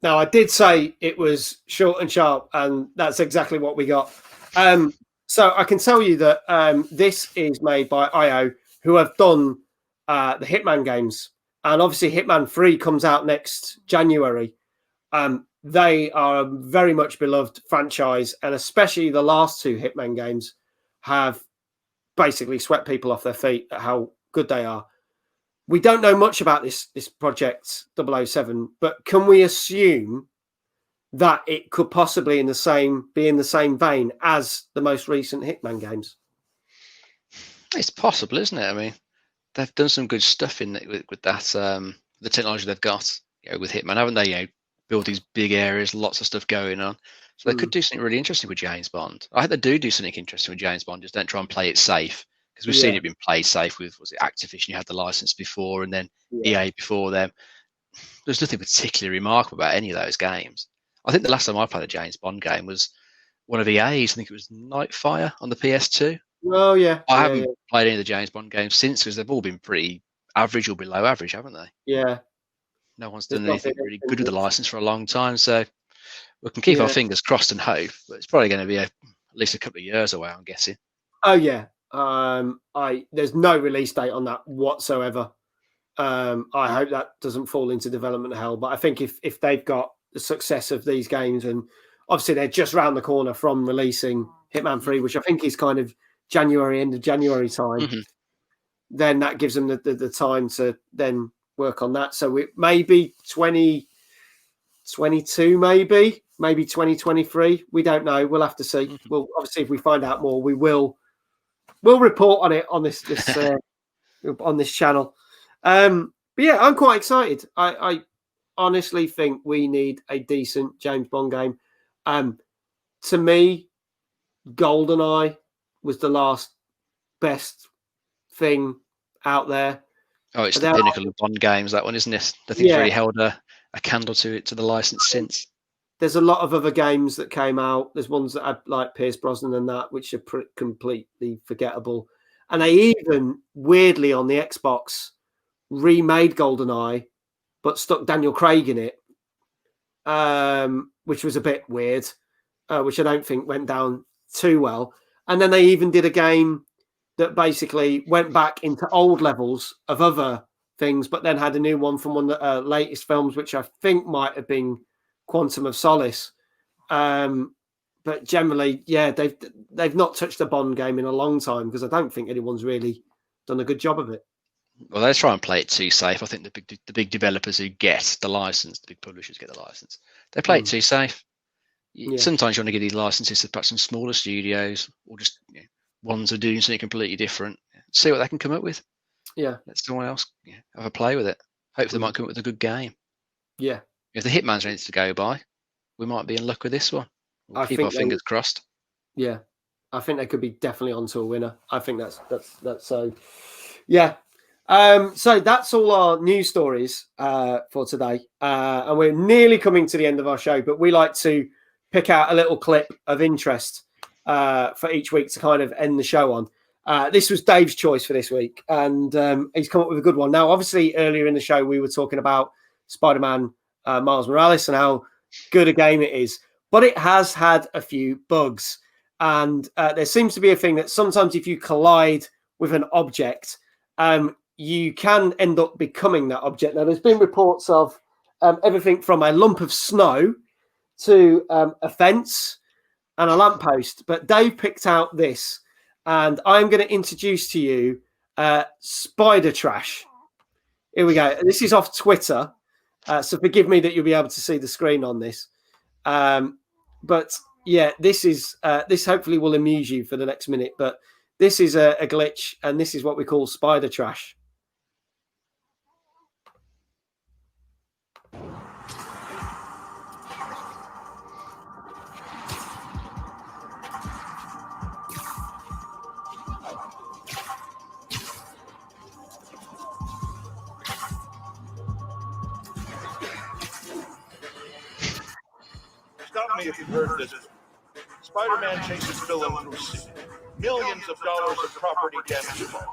Now, I did say it was short and sharp, and that's exactly what we got. So I can tell you that this is made by IO, who have done the Hitman games. And obviously Hitman 3 comes out next January. They are a very much beloved franchise, and especially the last two Hitman games have basically swept people off their feet at how good they are. We don't know much about this Project 007, but can we assume that it could possibly be in the same vein as the most recent Hitman games? It's possible, isn't it? I mean, they've done some good stuff in it with that the technology they've got, with Hitman, haven't they? Build these big areas, lots of stuff going on. So they could do something really interesting with James Bond. I hope they do something interesting with James Bond. Just don't try and play it safe. Because we've seen it being played safe with, was it Activision? You had the license before, and then EA before them. There's nothing particularly remarkable about any of those games. I think the last time I played a James Bond game was one of EA's. I think it was Nightfire on the PS2. Oh, yeah. I haven't played any of the James Bond games since, because they've all been pretty average or below average, haven't they? Yeah. No one's done anything really good with the license for a long time. So we can keep our fingers crossed and hope, but it's probably going to be at least a couple of years away, I'm guessing. Oh, yeah. There's no release date on that whatsoever. I hope that doesn't fall into development hell. But I think if they've got the success of these games, and obviously they're just round the corner from releasing Hitman 3, which I think is kind of end of January time, then that gives them the time to then work on that. So it maybe 2022, maybe 2023. We don't know. We'll have to see. We'll obviously, if we find out more, we'll report on it on this on this channel. But yeah, I'm quite excited. I honestly think we need a decent James Bond game. To me, GoldenEye was the last best thing out there. Oh, it's the pinnacle of Bond games, that one, isn't it? I think it's really held a candle to the license since. There's a lot of other games that came out. There's ones that had like Pierce Brosnan and that, which are completely forgettable. And they even, weirdly, on the Xbox, remade GoldenEye, but stuck Daniel Craig in it, which was a bit weird, which I don't think went down too well. And then they even did a game that basically went back into old levels of other things, but then had a new one from one of the latest films, which I think might have been Quantum of Solace. But generally, they've not touched a Bond game in a long time, because I don't think anyone's really done a good job of it. Well, they try and play it too safe. I think the big developers who get the license, the big publishers get the license, they play it too safe. Sometimes you want to get these licenses to perhaps some smaller studios, or just ones who are doing something completely different. See what they can come up with. Yeah. Let someone else have a play with it. Hopefully they might come up with a good game. Yeah. If the Hitman's ready to go by, we might be in luck with this one. We'll keep our fingers crossed. Yeah. I think they could be definitely onto a winner. I think that's so. Yeah. So that's all our news stories for today. And we're nearly coming to the end of our show, but we like to pick out a little clip of interest for each week to kind of end the show on. This was Dave's choice for this week, and he's come up with a good one. Now, obviously, earlier in the show, we were talking about Spider-Man Miles Morales and how good a game it is, but it has had a few bugs. And there seems to be a thing that sometimes if you collide with an object, you can end up becoming that object. Now, there's been reports of everything from a lump of snow to a fence and a lamppost. But Dave picked out this, and I'm going to introduce to you Spider Trash. Here we go. This is off Twitter, so forgive me that you'll be able to see the screen on this. But yeah, this hopefully will amuse you for the next minute. But this is a glitch, and this is what we call Spider Trash. Stop me if you've heard this. Spider-Man chases villain through city. Millions of dollars of property damage involved.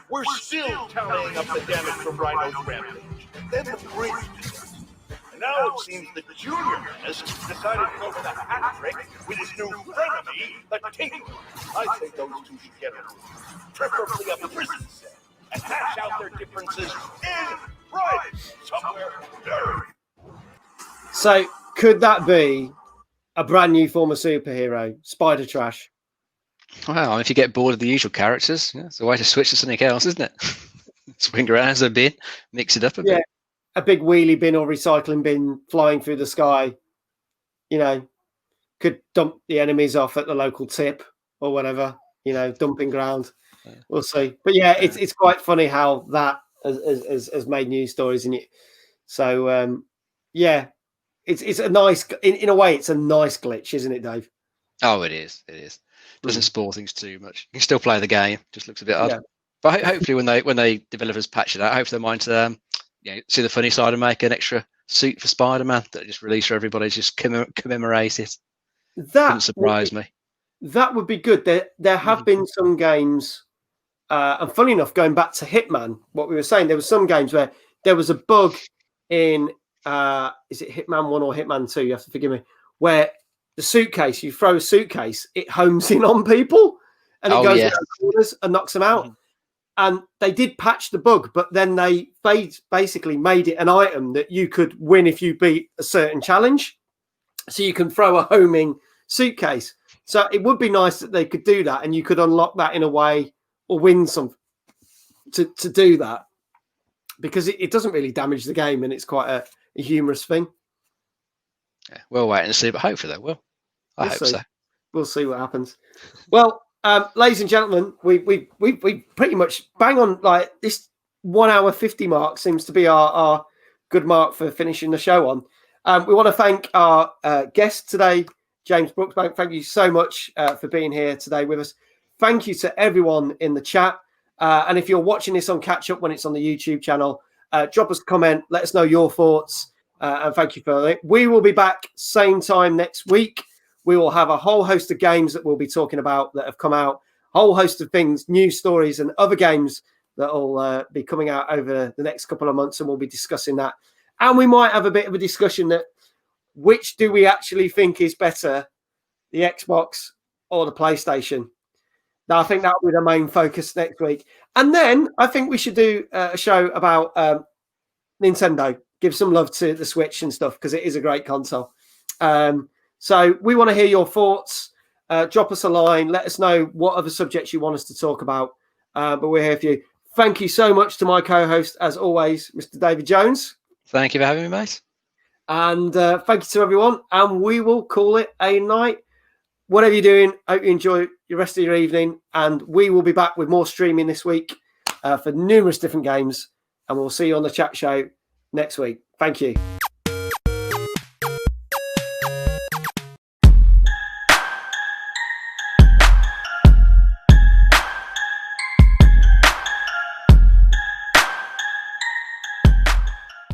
We're still tallying up the damage from Rhino's rampage. Then the bridge descends. And now it seems that Junior has decided to go for the hat trick with his new frenemy, the Tinker. I say those two should get a preferably a prison set, and hash out their differences in private somewhere very. So could that be a brand new form of superhero, Spider Trash? Well, if you get bored of the usual characters, it's a way to switch to something else, isn't it? Swing around as a bin, mix it up a bit. A big wheelie bin or recycling bin flying through the sky. Could dump the enemies off at the local tip or whatever. Dumping ground. We'll see. But yeah, it's quite funny how that has made news stories in it. So yeah. It's a nice, in a way, it's a nice glitch, isn't it, Dave? Oh, it is. It is. Doesn't spoil things too much. You can still play the game. Just looks a bit odd. Yeah. But hopefully, when they developers patch it out, I hope they mind to see the funny side and make an extra suit for Spider-Man that just release for everybody. Just commemorate it. That wouldn't surprise me. That would be good. There have been some games, and funny enough, going back to Hitman, what we were saying, there were some games where there was a bug in. Is it Hitman 1 or Hitman 2? You have to forgive me. Where the suitcase, you throw a suitcase, it homes in on people and it goes around corners and knocks them out. And they did patch the bug, but then they basically made it an item that you could win if you beat a certain challenge. So you can throw a homing suitcase. So it would be nice that they could do that and you could unlock that in a way or win some to do that, because it doesn't really damage the game and it's quite a humorous thing. Yeah, we'll wait and see, but hopefully they will. I hope so. We'll see what happens. Well, ladies and gentlemen, we pretty much bang on, like this 1 hour 50 mark seems to be our good mark for finishing the show on. We want to thank our guest today, James Brooksbank. Thank you so much for being here today with us. Thank you to everyone in the chat. And if you're watching this on catch up when it's on the YouTube channel, drop us a comment, let us know your thoughts, and thank you for it. We will be back same time next week. We will have a whole host of games that we'll be talking about that have come out, a whole host of things, news stories and other games that will be coming out over the next couple of months, and we'll be discussing that. And we might have a bit of a discussion that which do we actually think is better, the Xbox or the PlayStation? Now, I think that will be the main focus next week. And then I think we should do a show about Nintendo. Give some love to the Switch and stuff, because it is a great console. So we want to hear your thoughts. Drop us a line. Let us know what other subjects you want us to talk about. But we're here for you. Thank you so much to my co-host, as always, Mr. David Jones. Thank you for having me, mate. And thank you to everyone. And we will call it a night. Whatever you're doing, hope you enjoy the rest of your evening. And we will be back with more streaming this week for numerous different games. And we'll see you on the chat show next week. Thank you.